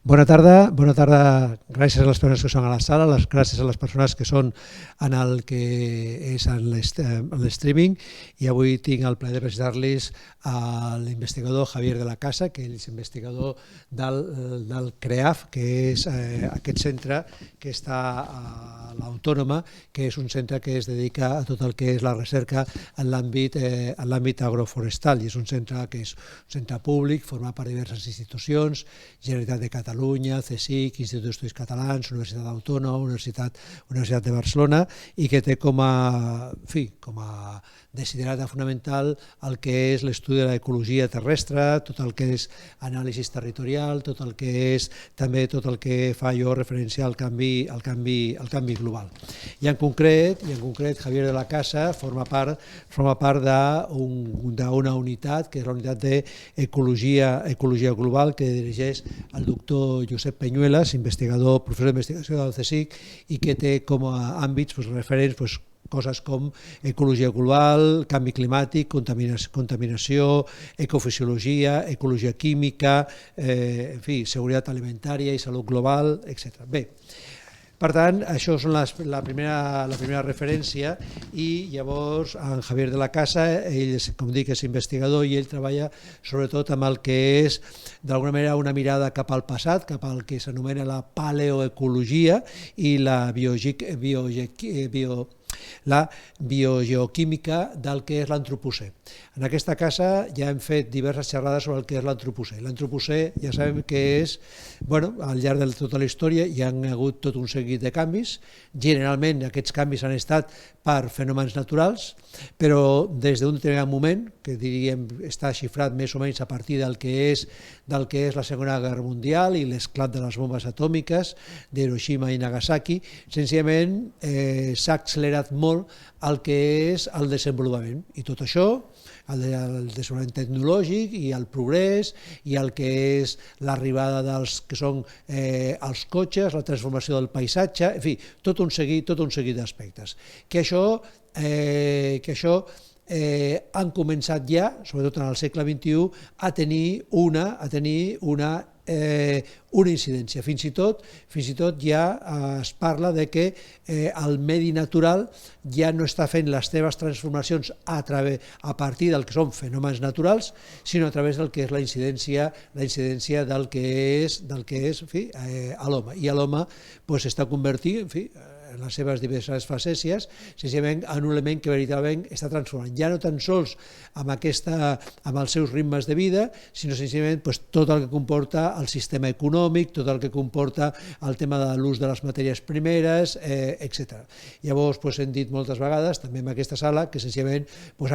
Bona tarda, gràcies a les persones que són a la sala, gràcies a les persones que són en el que és en l'streaming, i avui tinc el plaer de presentar-los a l'investigador Javier de la Casa, que és investigador del CREAF, que és aquest centre que està a l'Autònoma, que és un centre que es dedica a tot el que és la recerca en l'àmbit agroforestal, i és un centre que és un centre públic, format per diverses institucions, Generalitat de Catalunya, CSIC, Institut d'Estudis Catalans, Universitat Autònoma, Universitat de Barcelona, i que té com a desiderata fonamental el que és l'estudi de l'ecologia terrestre, tot el que és anàlisi territorial, tot el que és també tot el que fa jo referència al canvi global. I en concret Javier de la Casa forma part d'una unitat, que és la unitat d'ecologia global, que dirigeix el doctor Josep Peñuelas, professor d'investigació del CSIC, i que té com a àmbits referents coses com ecologia global, canvi climàtic, contaminació, ecofisiologia, ecologia química, seguretat alimentària i salut global, etc. Bé, per tant, això és la primera referència, i llavors en Javier de la Casa, ell, com dic, és investigador, i ell treballa sobretot amb el que és, d'alguna manera, una mirada cap al passat, cap al que s'anomena la paleoecologia i la biogeoquímica del que és l'antropocè. En aquesta casa ja hem fet diverses xerrades sobre el que és l'antropocè. L'antropocè ja sabem que és, al llarg de tota la història hi ha hagut tot un seguit de canvis. Generalment aquests canvis han estat per fenòmens naturals, però des d'un determinat moment, que diríem està xifrat més o menys a partir del que és la Segona Guerra Mundial i l'esclat de les bombes atòmiques d'Hiroshima i Nagasaki, senzillament s'ha accelerat molt el que és el desenvolupament. I tot això, el desenvolupament tecnològic i el progrés i el que és l'arribada dels que són els cotxes, la transformació del paisatge, en fi, tot un seguit d'aspectes. Que això han començat ja, sobretot en el segle XXI, a tenir una incidència. Fins i tot ja es parla de que el medi natural ja no està fent les seves transformacions a partir del que són fenòmens naturals, sinó a través del que és la incidència del que és a l'home. I l'home s'està convertint, en les seves diverses facècies, senzillament en un element que veritablement està transformant. Ja no tan sols amb els seus ritmes de vida, sinó senzillament tot el que comporta el sistema econòmic, tot el que comporta el tema de l'ús de les matèries primeres, etc. Llavors hem dit moltes vegades, també en aquesta sala, que senzillament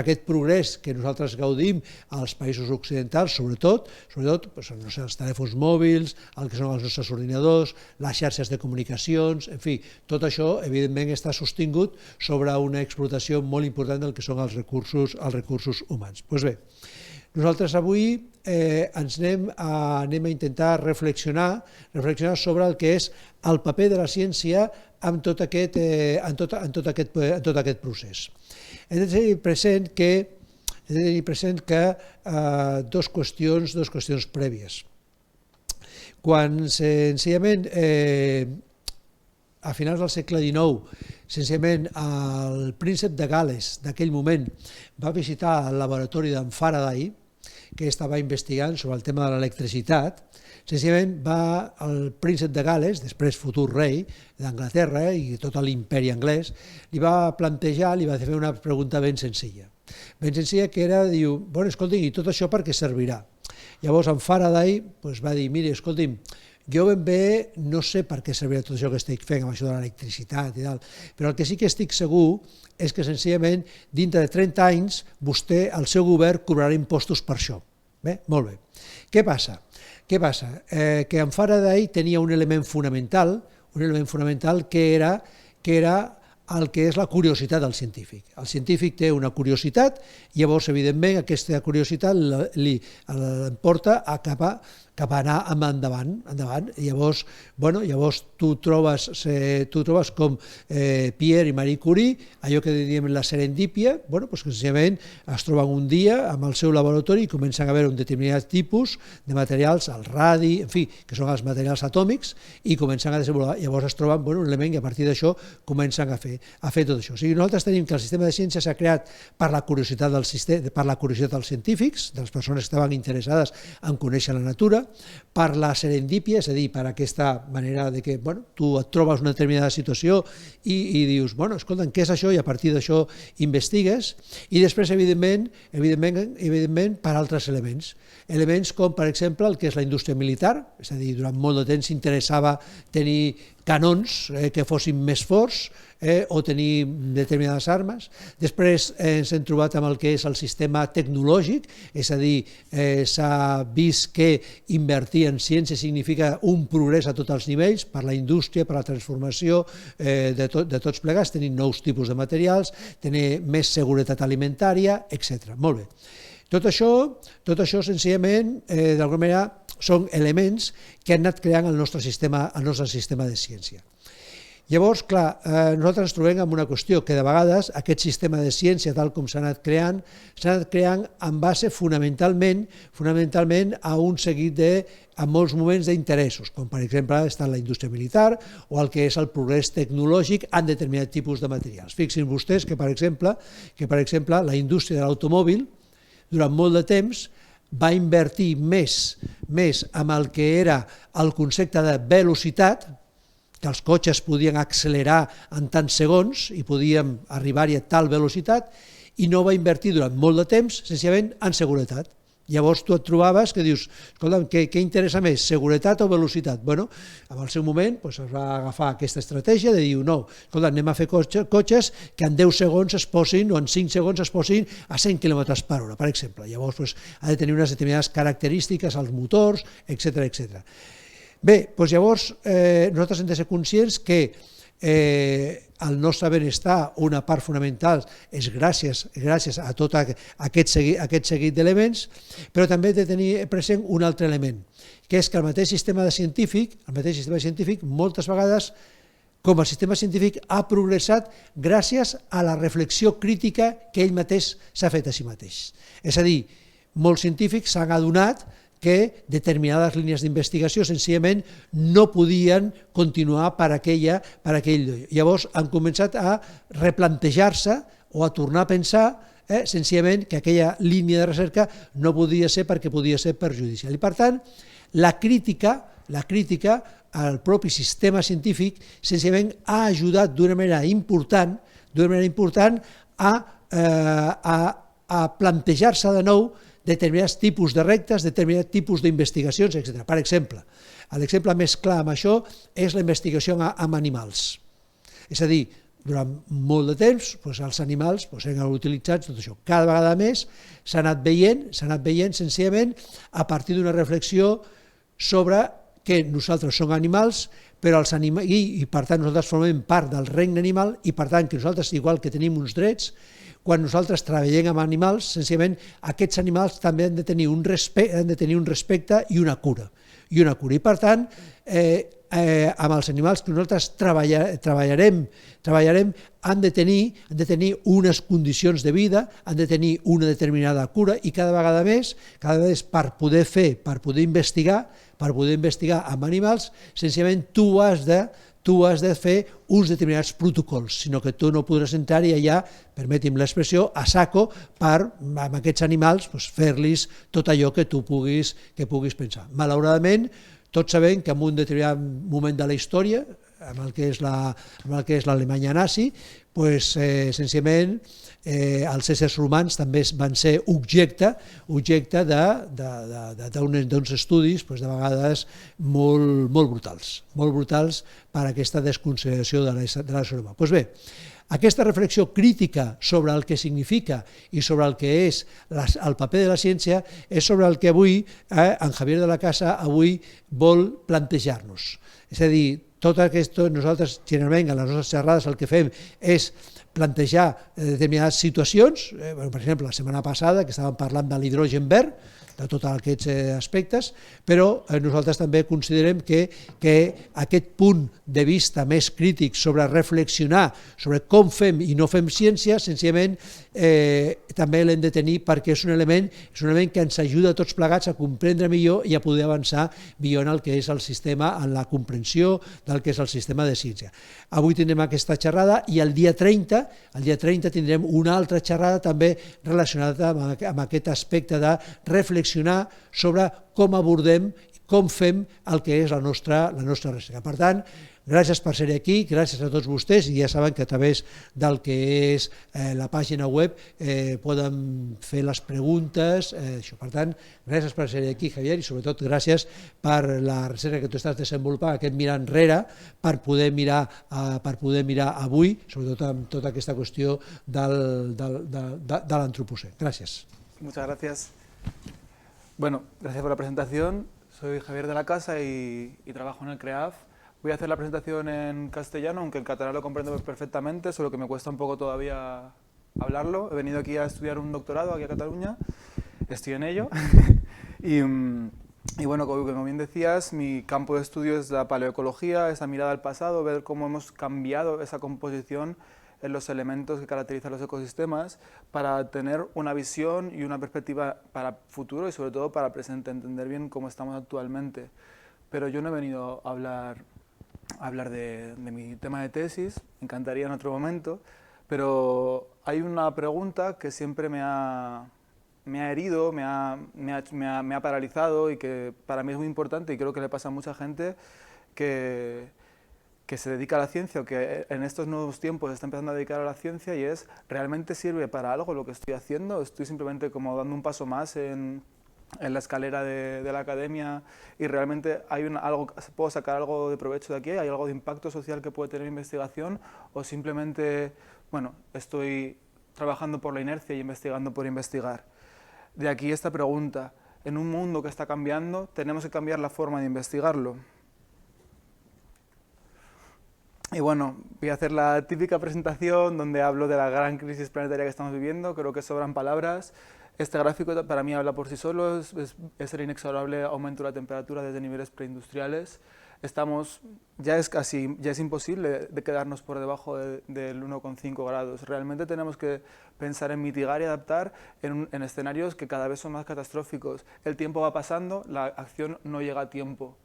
aquest progrés que nosaltres gaudim als països occidentals, sobretot els telèfons mòbils, el que són els nostres ordinadors, les xarxes de comunicacions, en fi, tot això evidentment està sostingut sobre una explotació molt important del que són els recursos humans. Doncs bé, nosaltres avui ens anem a intentar reflexionar sobre el que és el paper de la ciència en tot aquest procés. Hem de tenir present que dues qüestions prèvies. Quan senzillament a finals del segle XIX, senzillament el príncep de Gal·les d'aquell moment va visitar el laboratori d'en Faraday, que estava investigant sobre el tema de l'electricitat. Senzillament el príncep de Gal·les, després futur rei d'Anglaterra i tot l'imperi anglès, li va fer una pregunta ben senzilla, que era, escolti, i tot això per què servirà? Llavors en Faraday va dir, miri, escolti'm, jo ben bé no sé per què servirà tot això que estic fent amb això de l'electricitat i tal, però el que sí que estic segur és que senzillament dintre de 30 anys vostè, el seu govern, cobrarà impostos per això. Bé, molt bé. Què passa? Que en Faraday tenia un element fonamental que era al que és la curiositat del científic. El científic té una curiositat, llavors, evidentment, aquesta curiositat l'emporta cap a anar endavant. Llavors, tu trobes com Pierre i Marie Curie, allò que diem la serendípia, que senzillament es troben un dia amb el seu laboratori i comencen a veure un determinat tipus de materials, el radi, en fi, que són els materials atòmics, i comencen a desenvolupar. Llavors es troben un element i a partir d'això comencen a fer tot això. O sigui, nosaltres tenim que el sistema de ciència s'ha creat per la curiositat dels científics, de les persones que estaven interessades en conèixer la natura, per la serendípia, és a dir, per aquesta manera de que tu et trobes una determinada situació i dius, escolta, què és això? I a partir d'això investigues, i després, evidentment, per altres elements. Elements com, per exemple, el que és la indústria militar, és a dir, durant molt de temps s'interessava tenir canons que fossin més forts o tenir determinades armes. Després ens hem trobat amb el que és el sistema tecnològic, és a dir, s'ha vist que invertir en ciència significa un progrés a tots els nivells, per la indústria, per la transformació de tots plegats, tenir nous tipus de materials, tenir més seguretat alimentària, etc. Molt bé. Tot això senzillament, d'alguna manera, són elements que han anat creant el nostre sistema de ciència. Llavors, clar, nosaltres ens trobem amb una qüestió que de vegades aquest sistema de ciència, tal com s'ha anat creant en base fonamentalment a un seguit en molts moments d'interessos, com per exemple està la indústria militar o el que és el progrés tecnològic en determinat tipus de materials. Fixin vostès que, per exemple, la indústria de l'automòbil, durant molt de temps, va invertir més en el que era el concepte de velocitat, que els cotxes podien accelerar en tants segons i podíem arribar-hi a tal velocitat, i no va invertir durant molt de temps, senzillament, en seguretat. Llavors tu et trobaves que dius, escolta, què interessa més, seguretat o velocitat? Bé, en el seu moment es va agafar aquesta estratègia de dir, no, escolta, anem a fer cotxes que en 10 segons es posin o en 5 segons es posin a 100 km per hora, per exemple. Llavors ha de tenir unes determinades característiques als motors, etc. Bé, llavors nosaltres hem de ser conscients que el nostre benestar, una part fonamental, és gràcies a tot aquest seguit d'elements, però també hem de tenir present un altre element, que és que el mateix sistema científic, moltes vegades, com el sistema científic, ha progressat gràcies a la reflexió crítica que ell mateix s'ha fet a si mateix. És a dir, molts científics s'han adonat que determinades línies d'investigació senzillament no podien continuar per aquell lloc. Llavors han començat a replantejar-se o a tornar a pensar senzillament que aquella línia de recerca no podia ser perquè podia ser perjudicial. I per tant, la crítica al propi sistema científic senzillament ha ajudat d'una manera important a plantejar-se de nou determinats tipus de reptes, determinats tipus d'investigacions, etc. Per exemple, l'exemple més clar amb això és la investigació amb animals. És a dir, durant molt de temps els animals eren utilitzats, tot això. Cada vegada més s'ha anat veient senzillament a partir d'una reflexió sobre que nosaltres som animals, i per tant nosaltres formem part del regne animal i per tant que nosaltres, igual que tenim uns drets, quan nosaltres treballem amb animals, senzillament aquests animals també han de tenir un respecte i una cura. I per tant, amb els animals que nosaltres treballarem han de tenir unes condicions de vida, han de tenir una determinada cura i cada vegada més per poder investigar amb animals, senzillament tu has de fer uns determinats protocols, sinó que tu no podràs entrar-hi allà, permeti'm l'expressió, a saco per amb aquests animals fer-los tot allò que tu puguis pensar. Malauradament, tots sabem que en un determinat moment de la història, amb el que és l'Alemanya nazi, senzillament els éssers humans també van ser objecte d'uns estudis de vegades molt brutals per aquesta desconsideració de l'ésser humà. Doncs bé, aquesta reflexió crítica sobre el que significa i sobre el que és el paper de la ciència és sobre el que avui en Javier de la Casa vol plantejar-nos. És a dir, tot aquest, nosaltres generalment a les nostres xerrades el que fem és plantejar determinades situacions, per exemple la setmana passada que estàvem parlant de l'hidrogen verd, de tots aquests aspectes, però nosaltres també considerem que aquest punt de vista més crític sobre reflexionar sobre com fem i no fem ciència, senzillament també l'hem de tenir perquè és un element que ens ajuda a tots plegats a comprendre millor i a poder avançar millor en el que és el sistema, en la comprensió del que és el sistema de ciència. Avui tindrem aquesta xerrada i el dia 30 tindrem una altra xerrada també relacionada amb aquest aspecte de reflexionar sobre com abordem, com fem el que és la nostra recerca. Per tant, gràcies per ser aquí, gràcies a tots vostès, i ja saben que a través del que és la pàgina web poden fer les preguntes. Per tant, gràcies per ser aquí, Javier, i sobretot gràcies per la recerca que tu estàs desenvolupant, aquest mirar enrere, per poder mirar avui, sobretot amb tota aquesta qüestió de l'antropocè. Gràcies. Muchas gracias. Bueno, gracias por la presentación. Soy Javier de la Casa y trabajo en el CREAF. Voy a hacer la presentación en castellano, aunque el catalán lo comprendo perfectamente, solo que me cuesta un poco todavía hablarlo. He venido aquí a estudiar un doctorado, aquí a Cataluña, estoy en ello. y bueno, como bien decías, mi campo de estudio es la paleoecología, esa mirada al pasado, ver cómo hemos cambiado esa composición en los elementos que caracterizan los ecosistemas para tener una visión y una perspectiva para futuro y sobre todo para presente, entender bien cómo estamos actualmente. Pero yo no he venido a hablar de mi tema de tesis, me encantaría en otro momento, pero hay una pregunta que siempre me ha herido, me ha paralizado y que para mí es muy importante y creo que le pasa a mucha gente que se dedica a la ciencia o que en estos nuevos tiempos se está empezando a dedicar a la ciencia, y es, ¿realmente sirve para algo lo que estoy haciendo? ¿Estoy simplemente como dando un paso más en la escalera de la academia y realmente puedo sacar algo de provecho de aquí? ¿Hay algo de impacto social que puede tener investigación? ¿O simplemente, bueno, estoy trabajando por la inercia y investigando por investigar? De aquí esta pregunta. En un mundo que está cambiando, tenemos que cambiar la forma de investigarlo. Y bueno, voy a hacer la típica presentación donde hablo de la gran crisis planetaria que estamos viviendo. Creo que sobran palabras. Este gráfico para mí habla por sí solo, es el inexorable aumento de la temperatura desde niveles preindustriales. Ya es imposible de quedarnos por debajo del 1,5 grados. Realmente tenemos que pensar en mitigar y adaptar en escenarios que cada vez son más catastróficos. El tiempo va pasando, la acción no llega a tiempo.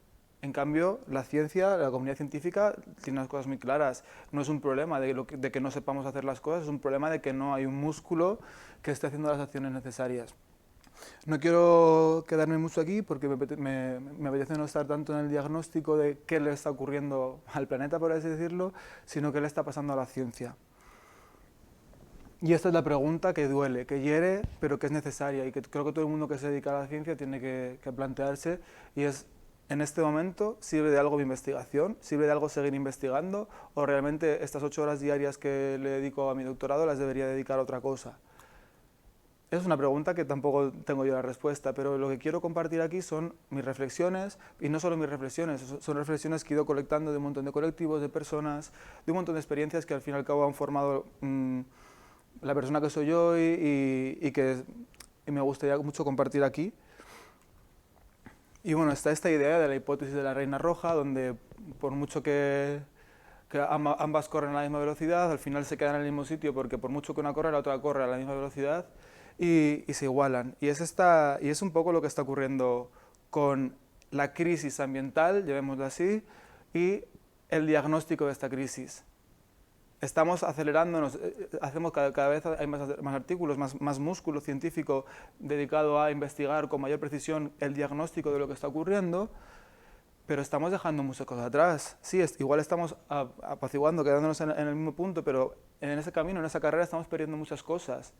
En cambio, la ciencia, la comunidad científica tiene las cosas muy claras. No es un problema de que no sepamos hacer las cosas, es un problema de que no hay un músculo que esté haciendo las acciones necesarias. No quiero quedarme mucho aquí porque me apetece no estar tanto en el diagnóstico de qué le está ocurriendo al planeta, por así decirlo, sino qué le está pasando a la ciencia. Y esta es la pregunta que duele, que hiere, pero que es necesaria y que creo que todo el mundo que se dedica a la ciencia tiene que plantearse, y es: ¿en este momento sirve de algo mi investigación? ¿Sirve de algo seguir investigando? ¿O realmente estas 8 horas diarias que le dedico a mi doctorado las debería dedicar a otra cosa? Es una pregunta que tampoco tengo yo la respuesta, pero lo que quiero compartir aquí son mis reflexiones, y no solo mis reflexiones, son reflexiones que he ido colectando de un montón de colectivos, de personas, de un montón de experiencias que al fin y al cabo han formado la persona que soy yo y que me gustaría mucho compartir aquí. Y bueno, está esta idea de la hipótesis de la reina roja, donde por mucho que ambas corren a la misma velocidad, al final se quedan en el mismo sitio, porque por mucho que una corre, la otra corre a la misma velocidad y se igualan. Y es un poco lo que está ocurriendo con la crisis ambiental, llamémoslo así, y el diagnóstico de esta crisis. Estamos acelerándonos, cada vez hay más artículos, más músculo científico dedicado a investigar con mayor precisión el diagnóstico de lo que está ocurriendo, pero estamos dejando muchas cosas atrás. Sí, igual estamos apaciguando, quedándonos en el mismo punto, pero en ese camino, en esa carrera, estamos perdiendo muchas cosas.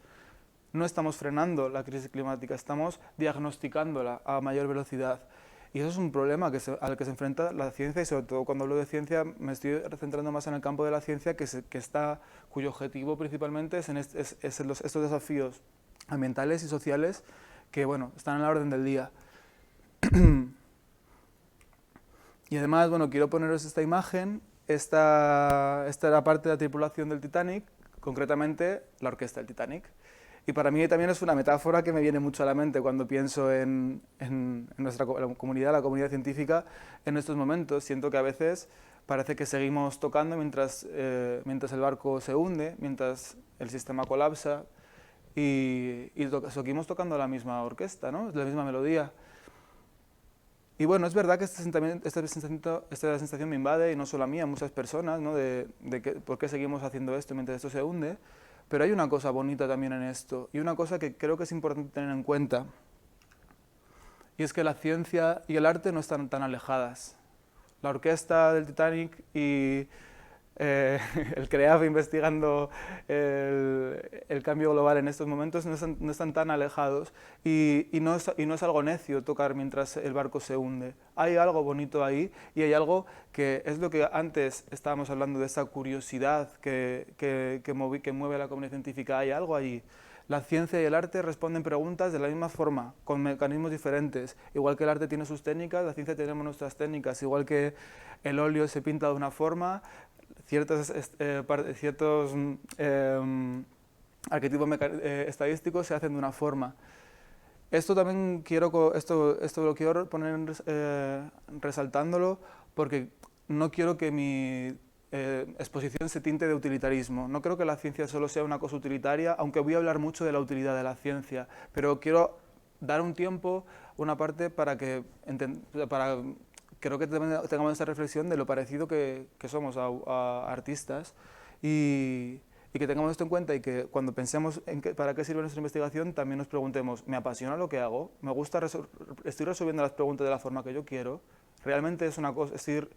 No estamos frenando la crisis climática, estamos diagnosticándola a mayor velocidad. Y eso es un problema al que se enfrenta la ciencia, y sobre todo cuando hablo de ciencia me estoy centrando más en el campo de la ciencia, cuyo objetivo principalmente es estos desafíos ambientales y sociales que, bueno, están a la orden del día. Y además, bueno, quiero poneros esta imagen. Esta era parte de la tripulación del Titanic, concretamente la orquesta del Titanic. Y para mí también es una metáfora que me viene mucho a la mente cuando pienso en nuestra comunidad, la comunidad científica, en estos momentos. Siento que a veces parece que seguimos tocando mientras el barco se hunde, mientras el sistema colapsa, y seguimos tocando la misma orquesta, ¿no? La misma melodía. Y bueno, es verdad que esta sensación me invade, y no solo a mí, a muchas personas, ¿no? de por qué seguimos haciendo esto mientras esto se hunde. Pero hay una cosa bonita también en esto, y una cosa que creo que es importante tener en cuenta, y es que la ciencia y el arte no están tan alejadas. La orquesta del Titanic y el CREAF investigando el cambio global en estos momentos no están tan alejados, y no es algo necio tocar mientras el barco se hunde. Hay algo bonito ahí, y hay algo que es lo que antes estábamos hablando de esa curiosidad que mueve a la comunidad científica. Hay algo ahí. La ciencia y el arte responden preguntas de la misma forma, con mecanismos diferentes. Igual que el arte tiene sus técnicas, la ciencia tenemos nuestras técnicas. Igual que el óleo se pinta de una forma, ciertos arquetipos estadísticos se hacen de una forma. Esto también esto lo quiero poner resaltándolo, porque no quiero que mi exposición se tinte de utilitarismo. No creo que la ciencia solo sea una cosa utilitaria, aunque voy a hablar mucho de la utilidad de la ciencia, pero quiero dar un tiempo, una parte, para creo que tengamos esta reflexión de lo parecido que somos a artistas, y que tengamos esto en cuenta, y que cuando pensemos en para qué sirve nuestra investigación también nos preguntemos: ¿me apasiona lo que hago? ¿Me gusta estoy resolviendo las preguntas de la forma que yo quiero? ¿Realmente es una cosa, estoy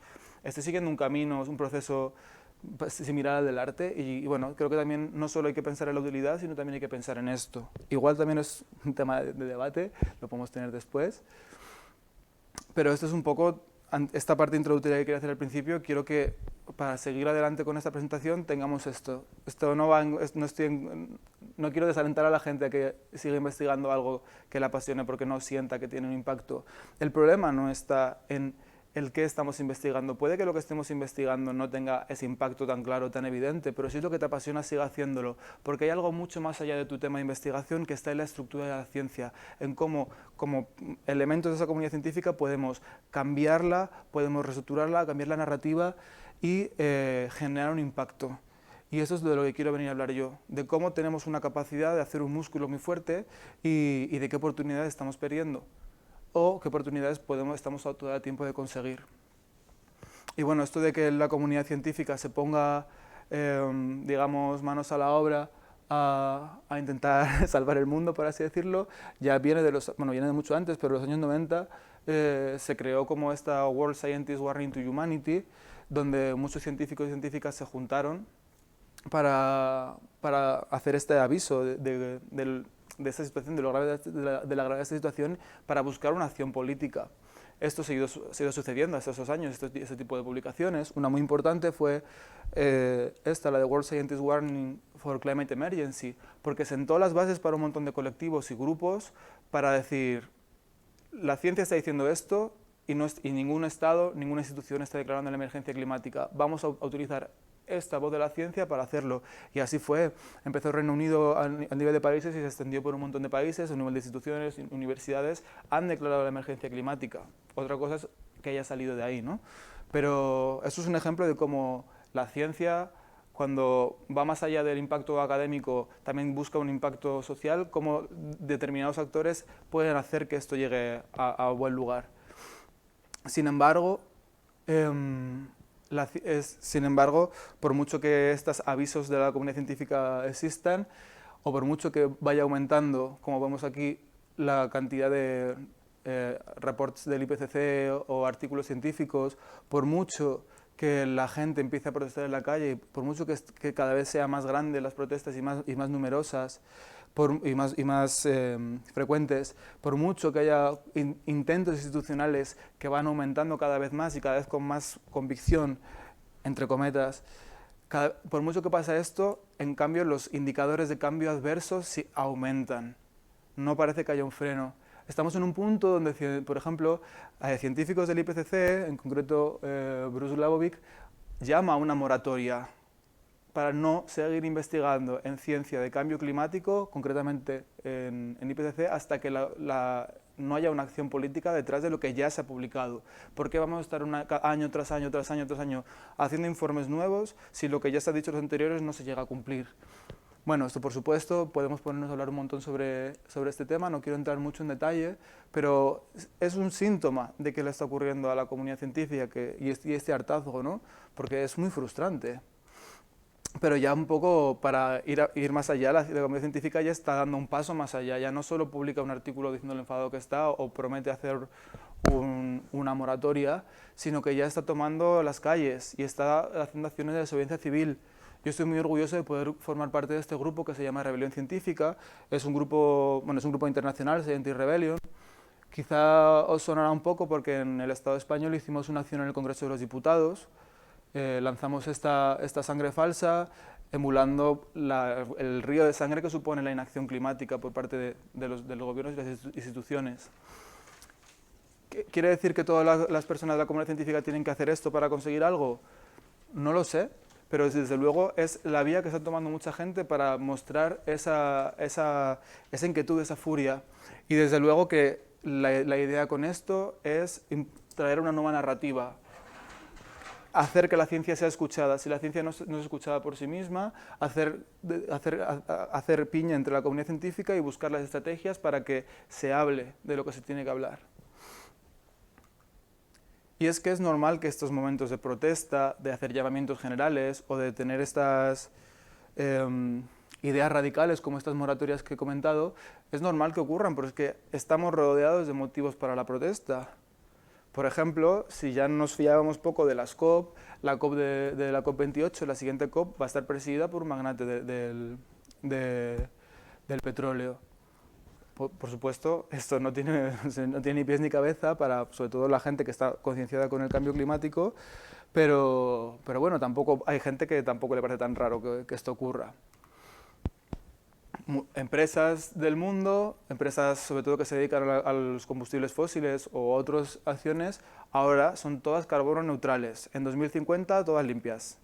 siguiendo un camino, un proceso similar al del arte? Y bueno, creo que también no solo hay que pensar en la utilidad, sino también hay que pensar en esto. Igual también es un tema de debate, lo podemos tener después, pero esto es un poco esta parte introductoria que quería hacer al principio. Quiero que para seguir adelante con esta presentación tengamos esto. No quiero desalentar a la gente a que siga investigando algo que le apasione porque no sienta que tiene un impacto. El problema no está en el qué estamos investigando. Puede que lo que estemos investigando no tenga ese impacto tan claro, tan evidente, pero si es lo que te apasiona, siga haciéndolo, porque hay algo mucho más allá de tu tema de investigación que está en la estructura de la ciencia, en cómo, como elementos de esa comunidad científica, podemos cambiarla, podemos reestructurarla, cambiar la narrativa y generar un impacto. Y eso es de lo que quiero venir a hablar yo, de cómo tenemos una capacidad de hacer un músculo muy fuerte, y de qué oportunidades estamos perdiendo, o qué oportunidades estamos todavía a tiempo de conseguir. Y bueno, esto de que la comunidad científica se ponga, digamos, manos a la obra a intentar salvar el mundo, por así decirlo, ya viene viene de mucho antes, pero en los años 90 se creó como esta World Scientists Warning to Humanity, donde muchos científicos y científicas se juntaron para hacer este aviso de esta situación, de la gravedad de esta situación, para buscar una acción política. Esto se ha ido sucediendo hasta esos años, este tipo de publicaciones. Una muy importante fue la de World Scientists Warning for Climate Emergency, porque sentó las bases para un montón de colectivos y grupos para decir: la ciencia está diciendo esto, y ningún Estado, ninguna institución está declarando la emergencia climática. Vamos a utilizar esta voz de la ciencia para hacerlo. Y así fue. Empezó el Reino Unido a nivel de países y se extendió por un montón de países. A nivel de instituciones, universidades han declarado la emergencia climática. Otra cosa es que haya salido de ahí, ¿no? Pero eso es un ejemplo de cómo la ciencia, cuando va más allá del impacto académico, también busca un impacto social, cómo determinados actores pueden hacer que esto llegue a buen lugar. Sin embargo, por mucho que estos avisos de la comunidad científica existan, o por mucho que vaya aumentando, como vemos aquí, la cantidad de reports del IPCC o artículos científicos, por mucho que la gente empiece a protestar en la calle, por mucho que cada vez sean más grandes las protestas y más numerosas, y más frecuentes, por mucho que haya intentos institucionales que van aumentando cada vez más y cada vez con más convicción, entre cometas, por mucho que pasa esto, en cambio los indicadores de cambio adversos sí aumentan. No parece que haya un freno. Estamos en un punto donde, por ejemplo, científicos del IPCC, en concreto Bruce Lavovic, llama a una moratoria para no seguir investigando en ciencia de cambio climático, concretamente en IPCC, hasta que no haya una acción política detrás de lo que ya se ha publicado. ¿Por qué vamos a estar año tras año, tras año, tras año haciendo informes nuevos si lo que ya se ha dicho en los anteriores no se llega a cumplir? Bueno, esto por supuesto, podemos ponernos a hablar un montón sobre este tema, no quiero entrar mucho en detalle, pero es un síntoma de que le está ocurriendo a la comunidad científica y este hartazgo, ¿no? Porque es muy frustrante. Pero ya un poco para ir más allá, la comunidad científica ya está dando un paso más allá, ya no solo publica un artículo diciendo lo enfadado que está o promete hacer una moratoria, sino que ya está tomando las calles y está haciendo acciones de desobediencia civil. Yo estoy muy orgulloso de poder formar parte de este grupo que se llama Rebelión Científica. Es un grupo internacional, Scientist Rebellion. Quizá os sonará un poco porque en el Estado español hicimos una acción en el Congreso de los Diputados. Lanzamos esta sangre falsa, emulando el río de sangre que supone la inacción climática por parte de los gobiernos y las instituciones. ¿Quiere decir que todas las personas de la comunidad científica tienen que hacer esto para conseguir algo? No lo sé. Pero desde luego es la vía que está tomando mucha gente para mostrar esa inquietud, esa furia. Y desde luego que la idea con esto es traer una nueva narrativa, hacer que la ciencia sea escuchada. Si la ciencia no es escuchada por sí misma, hacer piña entre la comunidad científica y buscar las estrategias para que se hable de lo que se tiene que hablar. Y es que es normal que estos momentos de protesta, de hacer llamamientos generales o de tener estas ideas radicales como estas moratorias que he comentado, es normal que ocurran, porque es que estamos rodeados de motivos para la protesta. Por ejemplo, si ya nos fiábamos poco de las COP, la COP de la COP28, la siguiente COP va a estar presidida por un magnate del petróleo. Por supuesto, esto no tiene ni pies ni cabeza para, sobre todo, la gente que está concienciada con el cambio climático, pero bueno, hay gente que tampoco le parece tan raro que esto ocurra. Empresas del mundo, empresas sobre todo que se dedican a los combustibles fósiles o otras acciones, ahora son todas carbono neutrales. En 2050, todas limpias.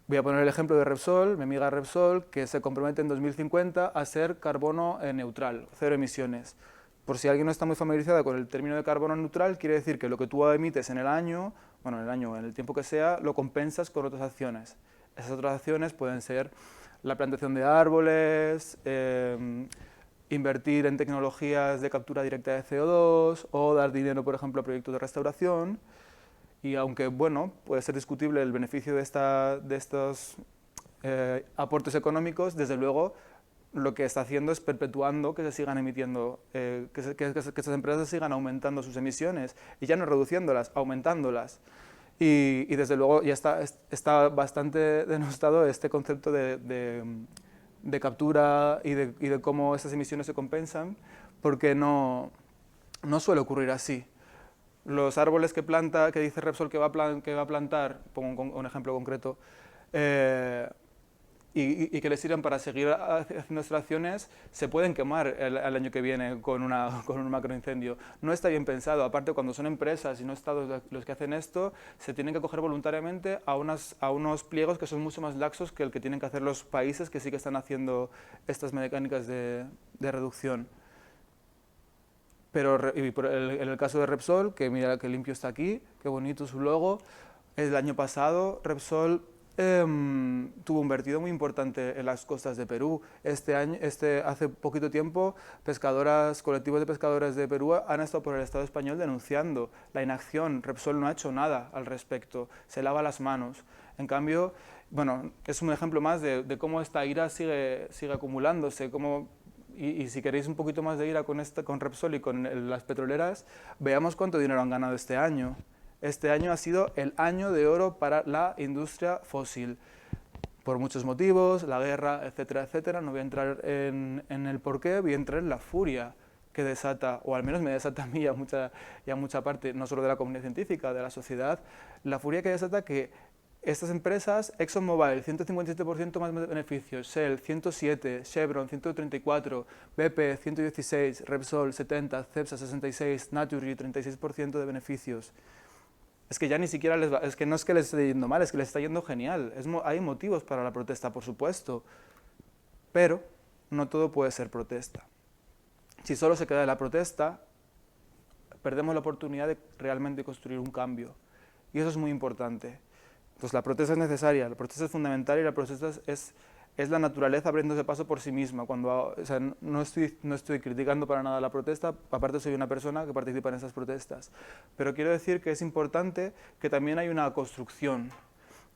Voy a poner el ejemplo de Repsol, mi amiga Repsol, que se compromete en 2050 a ser carbono neutral, cero emisiones. Por si alguien no está muy familiarizado con el término de carbono neutral, quiere decir que lo que tú emites en el año, en el tiempo que sea, lo compensas con otras acciones. Esas otras acciones pueden ser la plantación de árboles, invertir en tecnologías de captura directa de CO2 o dar dinero, por ejemplo, a proyectos de restauración. Y aunque, bueno, puede ser discutible el beneficio de estos aportes económicos, desde luego lo que está haciendo es perpetuando que se sigan emitiendo, que estas empresas sigan aumentando sus emisiones, y ya no reduciéndolas, aumentándolas. Y desde luego ya está bastante denostado este concepto de captura y de cómo estas emisiones se compensan, porque no suele ocurrir así. Los árboles que dice Repsol que va a plantar, pongo un ejemplo concreto, y que les sirvan para seguir haciendo extracciones, se pueden quemar el año que viene con un macroincendio. No está bien pensado. Aparte, cuando son empresas y no estados los que hacen esto, se tienen que acoger voluntariamente a unos pliegos que son mucho más laxos que el que tienen que hacer los países que sí que están haciendo estas mecánicas de reducción. Pero en el caso de Repsol, que mira que limpio está aquí, qué bonito su logo, el año pasado Repsol tuvo un vertido muy importante en las costas de Perú. Hace poquito tiempo, colectivos de pescadores de Perú han estado por el Estado español denunciando la inacción. Repsol no ha hecho nada al respecto, se lava las manos. En cambio, bueno, es un ejemplo más de cómo esta ira sigue acumulándose, y si queréis un poquito más de ira con Repsol y con las petroleras, veamos cuánto dinero han ganado este año. Este año ha sido el año de oro para la industria fósil, por muchos motivos, la guerra, etcétera, etcétera. No voy a entrar en el porqué, voy a entrar en la furia que desata, o al menos me desata a mí y a mucha parte, no solo de la comunidad científica, de la sociedad, la furia que desata que estas empresas, ExxonMobil, 157% más beneficios, Shell, 107, Chevron, 134, BP, 116, Repsol, 70, Cepsa, 66, Naturgy, 36% de beneficios. Es que ya ni siquiera les va, es que no es que les esté yendo mal, es que les está yendo genial. Hay motivos para la protesta, por supuesto, pero no todo puede ser protesta. Si solo se queda en la protesta, perdemos la oportunidad de realmente construir un cambio. Y eso es muy importante. Entonces la protesta es necesaria, la protesta es fundamental y la protesta es la naturaleza abriéndose paso por sí misma. O sea, no estoy criticando para nada la protesta, aparte soy una persona que participa en esas protestas. Pero quiero decir que es importante que también hay una construcción,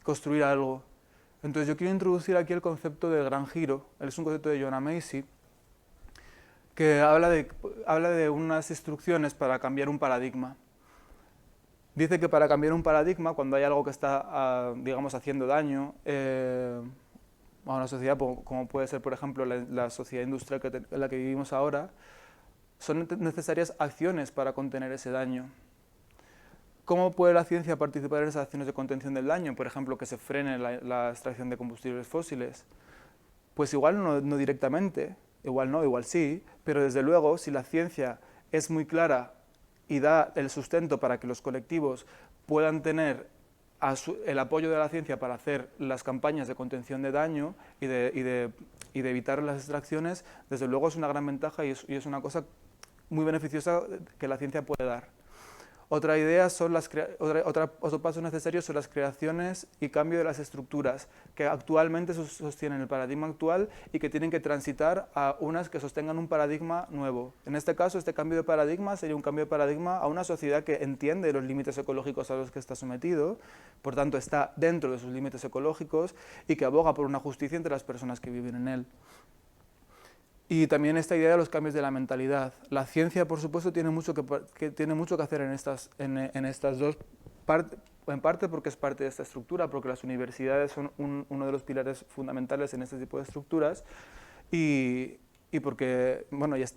construir algo. Entonces yo quiero introducir aquí el concepto del gran giro. Es un concepto de Joanna Macy, que habla de unas instrucciones para cambiar un paradigma. Dice que para cambiar un paradigma, cuando hay algo que está, digamos, haciendo daño a una sociedad, como puede ser, por ejemplo, la sociedad industrial en la que vivimos ahora, son necesarias acciones para contener ese daño. ¿Cómo puede la ciencia participar en esas acciones de contención del daño? Por ejemplo, que se frene la extracción de combustibles fósiles. Pues igual no directamente, igual no, igual sí, pero desde luego, si la ciencia es muy clara y da el sustento para que los colectivos puedan tener el apoyo de la ciencia para hacer las campañas de contención de daño y de evitar las extracciones, desde luego es una gran ventaja y es una cosa muy beneficiosa que la ciencia puede dar. Otro paso necesario son las creaciones y cambio de las estructuras que actualmente sostienen el paradigma actual y que tienen que transitar a unas que sostengan un paradigma nuevo. En este caso, este cambio de paradigma sería un cambio de paradigma a una sociedad que entiende los límites ecológicos a los que está sometido, por tanto está dentro de sus límites ecológicos y que aboga por una justicia entre las personas que viven en él. Y también esta idea de los cambios de la mentalidad. La ciencia, por supuesto, tiene mucho que hacer en estas dos partes, en parte porque es parte de esta estructura, porque las universidades son uno de los pilares fundamentales en este tipo de estructuras, y porque, bueno, es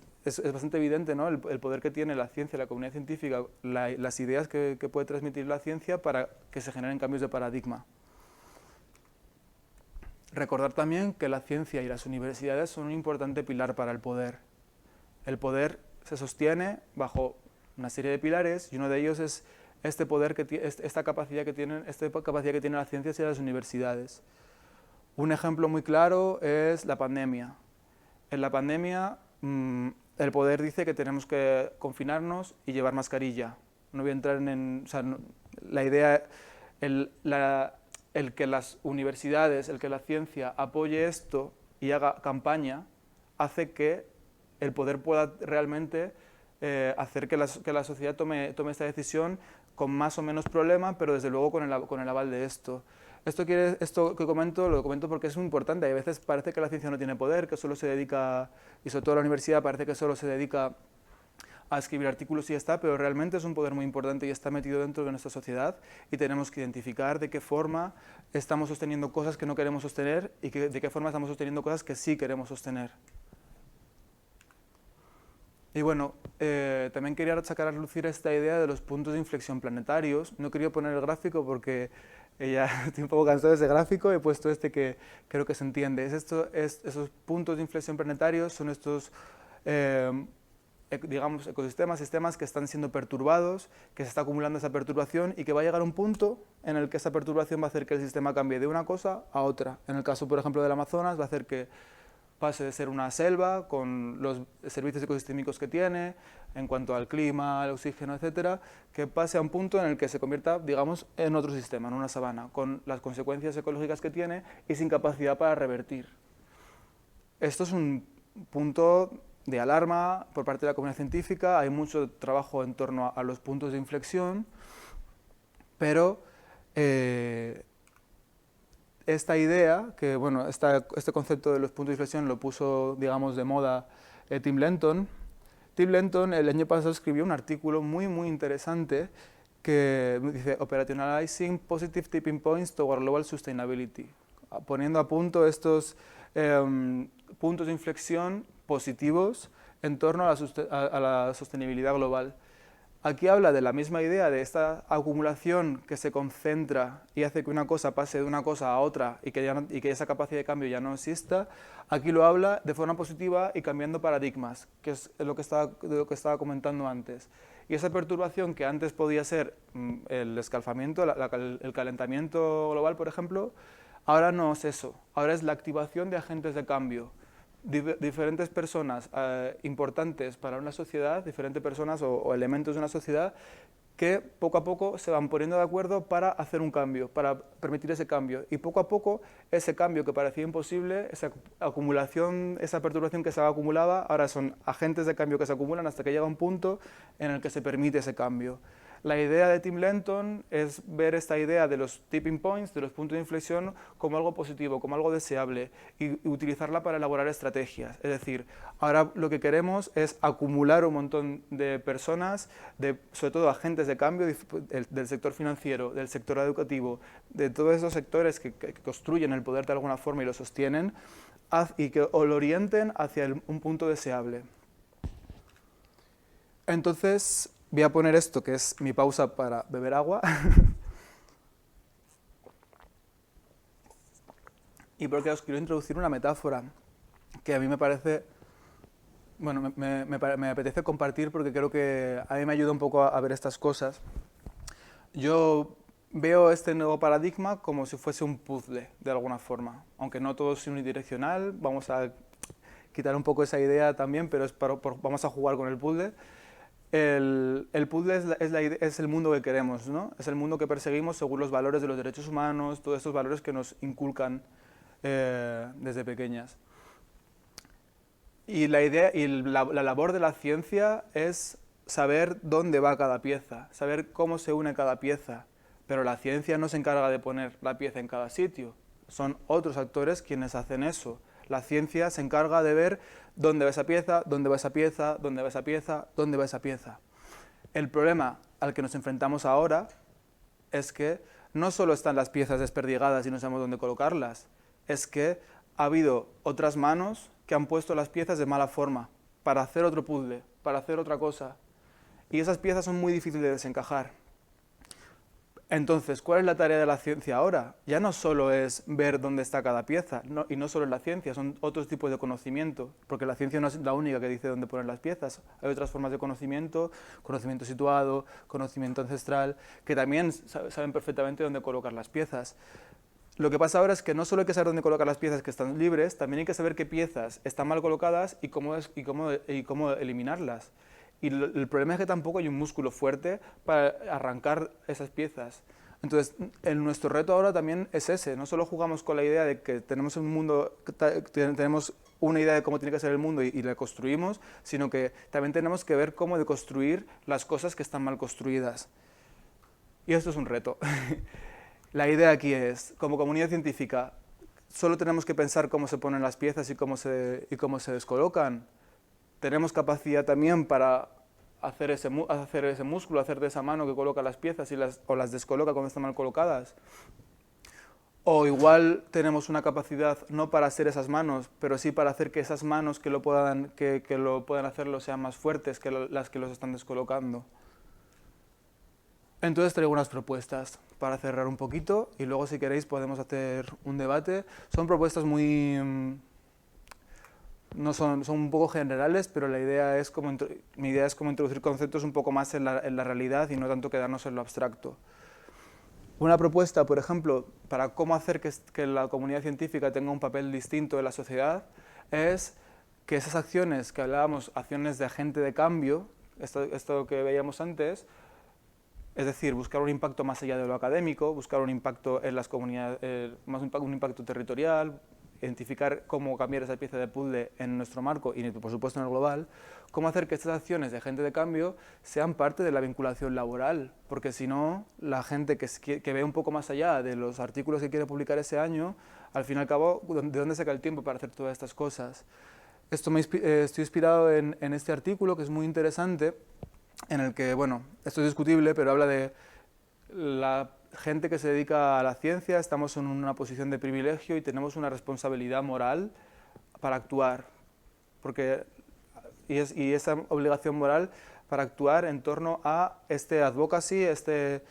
bastante evidente, ¿no?, el poder que tiene la ciencia, la comunidad científica, las ideas que puede transmitir la ciencia para que se generen cambios de paradigma. Recordar también que la ciencia y las universidades son un importante pilar para el poder. El poder se sostiene bajo una serie de pilares y uno de ellos es esta capacidad que tienen las ciencias y las universidades. Un ejemplo muy claro es la pandemia. En la pandemia el poder dice que tenemos que confinarnos y llevar mascarilla. No voy a entrar en... O sea, la idea... El que las universidades, el que la ciencia apoye esto y haga campaña, hace que el poder pueda realmente hacer que la sociedad tome esta decisión con más o menos problema, pero desde luego con el aval de esto. Esto que comento, lo comento porque es muy importante. Hay veces parece que la ciencia no tiene poder, que solo se dedica, y sobre todo la universidad parece que solo se dedica a escribir artículos y ya está, pero realmente es un poder muy importante y está metido dentro de nuestra sociedad y tenemos que identificar de qué forma estamos sosteniendo cosas que no queremos sostener y de qué forma estamos sosteniendo cosas que sí queremos sostener. Y bueno, también quería sacar a relucir esta idea de los puntos de inflexión planetarios. No quería poner el gráfico porque ya estoy un poco cansado de ese gráfico, he puesto este que creo que se entiende. Esos puntos de inflexión planetarios son estos digamos, ecosistemas, sistemas que están siendo perturbados, que se está acumulando esa perturbación y que va a llegar a un punto en el que esa perturbación va a hacer que el sistema cambie de una cosa a otra. En el caso, por ejemplo, del Amazonas, va a hacer que pase de ser una selva con los servicios ecosistémicos que tiene, en cuanto al clima, al oxígeno, etcétera, que pase a un punto en el que se convierta, digamos, en otro sistema, en una sabana, con las consecuencias ecológicas que tiene y sin capacidad para revertir. Esto es un punto de alarma por parte de la comunidad científica, hay mucho trabajo en torno a los puntos de inflexión, pero esta idea, que bueno, este concepto de los puntos de inflexión lo puso, digamos, de moda Tim Lenton. Tim Lenton el año pasado escribió un artículo muy interesante que dice Operationalizing Positive Tipping Points Toward Global Sustainability, poniendo a punto estos puntos de inflexión positivos en torno a la sostenibilidad global. Aquí habla de la misma idea, de esta acumulación que se concentra y hace que una cosa pase de una cosa a otra y que esa capacidad de cambio ya no exista. Aquí lo habla de forma positiva y cambiando paradigmas, que es de lo que estaba comentando antes. Y esa perturbación que antes podía ser el escalfamiento, el calentamiento global, por ejemplo, ahora no es eso. Ahora es la activación de agentes de cambio. Diferentes personas importantes para una sociedad, diferentes personas o elementos de una sociedad que poco a poco se van poniendo de acuerdo para hacer un cambio, para permitir ese cambio. Y poco a poco ese cambio que parecía imposible, esa acumulación, esa perturbación que se acumulaba, ahora son agentes de cambio que se acumulan hasta que llega un punto en el que se permite ese cambio. La idea de Tim Lenton es ver esta idea de los tipping points, de los puntos de inflexión, como algo positivo, como algo deseable, y utilizarla para elaborar estrategias. Es decir, ahora lo que queremos es acumular un montón de personas, sobre todo agentes de cambio del sector financiero, del sector educativo, de todos esos sectores que construyen el poder de alguna forma y lo sostienen, y que lo orienten hacia un punto deseable. Entonces, voy a poner esto, que es mi pausa para beber agua. Y porque os quiero introducir una metáfora que a mí me parece, bueno, me apetece compartir porque creo que a mí me ayuda un poco a ver estas cosas. Yo veo este nuevo paradigma como si fuese un puzzle, de alguna forma. Aunque no todo es unidireccional, vamos a quitar un poco esa idea también, pero vamos a jugar con el puzzle. El puzzle es el mundo que queremos, ¿no? Es el mundo que perseguimos según los valores de los derechos humanos, todos estos valores que nos inculcan desde pequeñas. Y la idea y la labor de la ciencia es saber dónde va cada pieza, saber cómo se une cada pieza. Pero la ciencia no se encarga de poner la pieza en cada sitio, son otros actores quienes hacen eso. La ciencia se encarga de ver dónde va esa pieza, dónde va esa pieza, dónde va esa pieza, dónde va esa pieza. El problema al que nos enfrentamos ahora es que no solo están las piezas desperdigadas y no sabemos dónde colocarlas, es que ha habido otras manos que han puesto las piezas de mala forma, para hacer otro puzzle, para hacer otra cosa. Y esas piezas son muy difíciles de desencajar. Entonces, ¿cuál es la tarea de la ciencia ahora? Ya no solo es ver dónde está cada pieza, y no solo es la ciencia, son otros tipos de conocimiento, porque la ciencia no es la única que dice dónde poner las piezas. Hay otras formas de conocimiento, conocimiento situado, conocimiento ancestral, que también saben perfectamente dónde colocar las piezas. Lo que pasa ahora es que no solo hay que saber dónde colocar las piezas que están libres, también hay que saber qué piezas están mal colocadas y cómo eliminarlas. Y el problema es que tampoco hay un músculo fuerte para arrancar esas piezas. Entonces, nuestro reto ahora también es ese. No solo jugamos con la idea de que tenemos un mundo, tenemos una idea de cómo tiene que ser el mundo y la construimos, sino que también tenemos que ver cómo deconstruir las cosas que están mal construidas. Y esto es un reto. La idea aquí es, como comunidad científica, solo tenemos que pensar cómo se ponen las piezas y cómo se descolocan. Tenemos capacidad también para hacer ese músculo, hacer de esa mano que coloca las piezas o las descoloca cuando están mal colocadas. O igual tenemos una capacidad no para hacer esas manos, pero sí para hacer que esas manos que lo puedan hacerlo sean más fuertes que las que los están descolocando. Entonces traigo unas propuestas para cerrar un poquito y luego si queréis podemos hacer un debate. Son propuestas muy... No son un poco generales, pero mi idea es como introducir conceptos un poco más en la realidad y no tanto quedarnos en lo abstracto. Una propuesta, por ejemplo, para cómo hacer que la comunidad científica tenga un papel distinto en la sociedad, es que esas acciones que hablábamos, acciones de agente de cambio, esto que veíamos antes, es decir, buscar un impacto más allá de lo académico, buscar un impacto en las comunidades, un impacto territorial, identificar cómo cambiar esa pieza de puzzle en nuestro marco y, por supuesto, en el global, cómo hacer que estas acciones de agente de cambio sean parte de la vinculación laboral, porque si no, la gente que ve un poco más allá de los artículos que quiere publicar ese año, al fin y al cabo, ¿de dónde saca el tiempo para hacer todas estas cosas? Estoy inspirado en este artículo, que es muy interesante, en el que, bueno, esto es discutible, pero habla de la gente que se dedica a la ciencia, estamos en una posición de privilegio y tenemos una responsabilidad moral para actuar, porque y esa obligación moral para actuar en torno a este advocacy, este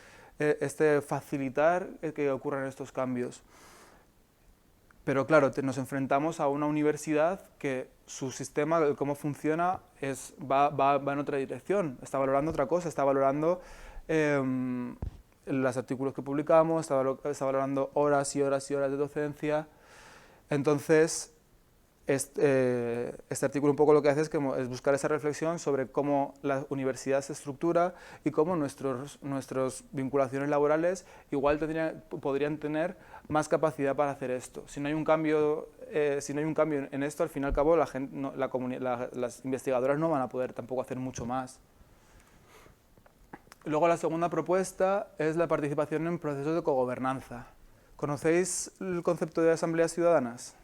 facilitar que ocurran estos cambios. Pero claro, nos enfrentamos a una universidad que su sistema, cómo funciona, va en otra dirección, está valorando otra cosa, está valorando los artículos que publicamos, está valorando horas y horas y horas de docencia. Entonces, este artículo un poco lo que hace es buscar esa reflexión sobre cómo la universidad se estructura y cómo nuestras vinculaciones laborales igual podrían tener más capacidad para hacer esto. Si no hay un cambio, en esto, al fin y al cabo las investigadoras no van a poder tampoco hacer mucho más. Luego la segunda propuesta es la participación en procesos de cogobernanza. ¿Conocéis el concepto de asambleas ciudadanas?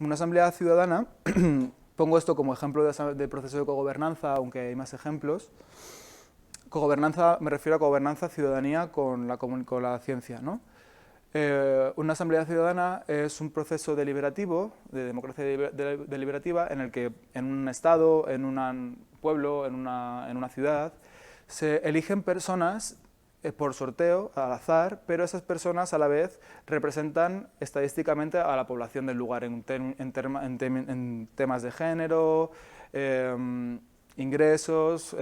Una asamblea ciudadana, pongo esto como ejemplo de proceso de cogobernanza, aunque hay más ejemplos. Cogobernanza, me refiero a gobernanza ciudadanía con la ciencia, ¿no? Una asamblea ciudadana es un proceso deliberativo, de democracia deliberativa, en el que en un estado, en un pueblo, en una ciudad, se eligen personas por sorteo, al azar, pero esas personas a la vez representan estadísticamente a la población del lugar en temas de género, ingresos,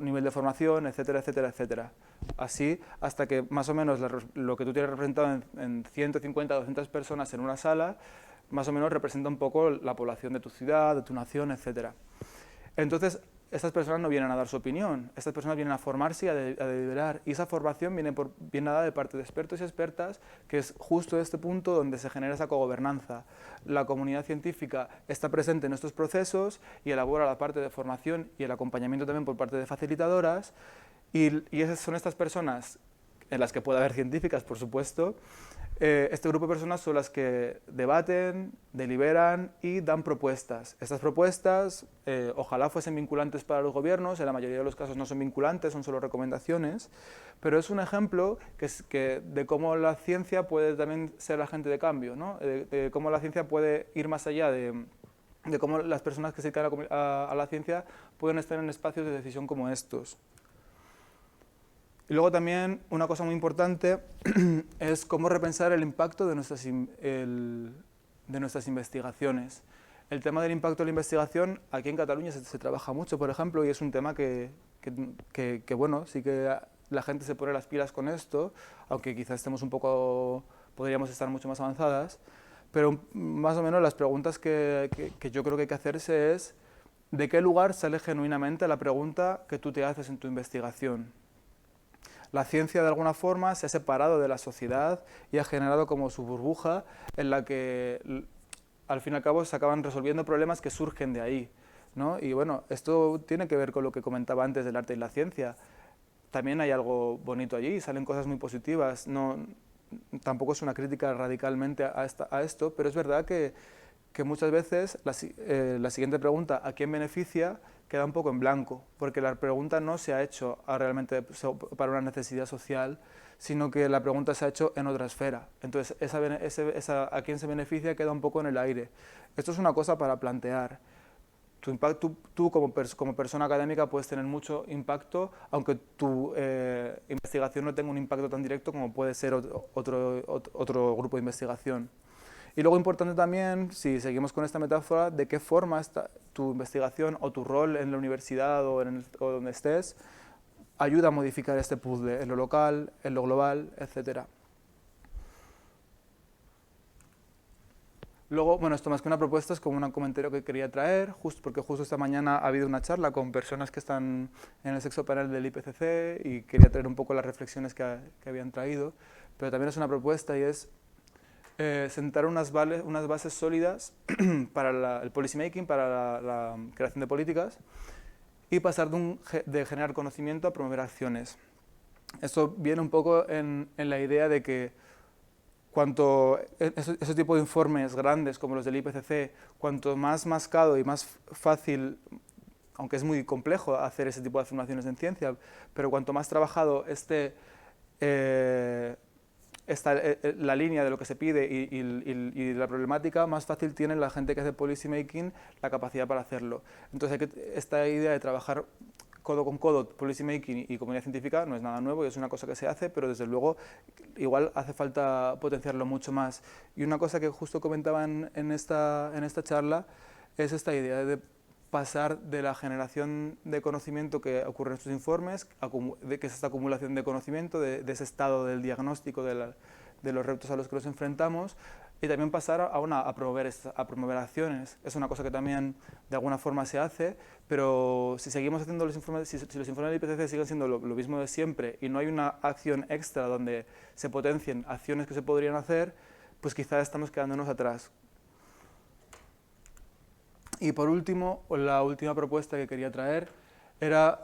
nivel de formación, etcétera, etcétera, etcétera. Así, hasta que más o menos lo que tú tienes representado en 150 o 200 personas en una sala, más o menos representa un poco la población de tu ciudad, de tu nación, etcétera. Entonces, estas personas no vienen a dar su opinión, estas personas vienen a formarse y a deliberar, y esa formación viene dada de parte de expertos y expertas, que es justo este punto donde se genera esa cogobernanza. La comunidad científica está presente en estos procesos y elabora la parte de formación y el acompañamiento también por parte de facilitadoras, y esas son estas personas, en las que puede haber científicas, por supuesto. Este grupo de personas son las que debaten, deliberan y dan propuestas. Estas propuestas ojalá fuesen vinculantes para los gobiernos, en la mayoría de los casos no son vinculantes, son solo recomendaciones, pero es un ejemplo de cómo la ciencia puede también ser agente de cambio, ¿no? De cómo la ciencia puede ir más allá de cómo las personas que se dedican a la ciencia pueden estar en espacios de decisión como estos. Y luego también una cosa muy importante es cómo repensar el impacto de nuestras investigaciones. El tema del impacto de la investigación, aquí en Cataluña se trabaja mucho, por ejemplo, y es un tema que bueno, sí que la gente se pone las pilas con esto, aunque quizás podríamos estar mucho más avanzadas, pero más o menos las preguntas que yo creo que hay que hacerse es ¿de qué lugar sale genuinamente la pregunta que tú te haces en tu investigación? La ciencia de alguna forma se ha separado de la sociedad y ha generado como su burbuja en la que al fin y al cabo se acaban resolviendo problemas que surgen de ahí, ¿no? Y bueno, esto tiene que ver con lo que comentaba antes del arte y la ciencia. También hay algo bonito allí, salen cosas muy positivas. Tampoco es una crítica radicalmente a esto, pero es verdad que muchas veces la siguiente pregunta, ¿a quién beneficia?, queda un poco en blanco, porque la pregunta no se ha hecho realmente para una necesidad social, sino que la pregunta se ha hecho en otra esfera. Entonces, a quién se beneficia queda un poco en el aire. Esto es una cosa para plantear. Tú como persona académica puedes tener mucho impacto, aunque tu investigación no tenga un impacto tan directo como puede ser otro grupo de investigación. Y luego importante también, si seguimos con esta metáfora, de qué forma tu investigación o tu rol en la universidad o donde estés ayuda a modificar este puzzle en lo local, en lo global, etc. Luego, bueno, esto más que una propuesta es como un comentario que quería traer, porque justo esta mañana ha habido una charla con personas que están en el sexto panel del IPCC y quería traer un poco las reflexiones que habían traído, pero también es una propuesta y es sentar unas bases sólidas para el policymaking, para la creación de políticas, y pasar de generar conocimiento a promover acciones. Esto viene un poco en la idea de que ese tipo de informes grandes como los del IPCC, cuanto más mascado y más fácil, aunque es muy complejo hacer ese tipo de afirmaciones en ciencia, pero cuanto más trabajado esté la línea de lo que se pide y la problemática, más fácil tiene la gente que hace policy making la capacidad para hacerlo. Entonces, esta idea de trabajar codo con codo, policy making y comunidad científica no es nada nuevo y es una cosa que se hace, pero desde luego igual hace falta potenciarlo mucho más. Y una cosa que justo comentaban en esta charla es esta idea de pasar de la generación de conocimiento que ocurre en estos informes, de que es esta acumulación de conocimiento, de ese estado del diagnóstico de los retos a los que nos enfrentamos, y también pasar a promover acciones. Es una cosa que también de alguna forma se hace, pero si seguimos haciendo los informes, si los informes del IPCC siguen siendo lo mismo de siempre y no hay una acción extra donde se potencien acciones que se podrían hacer, pues quizás estamos quedándonos atrás. Y por último, la última propuesta que quería traer era,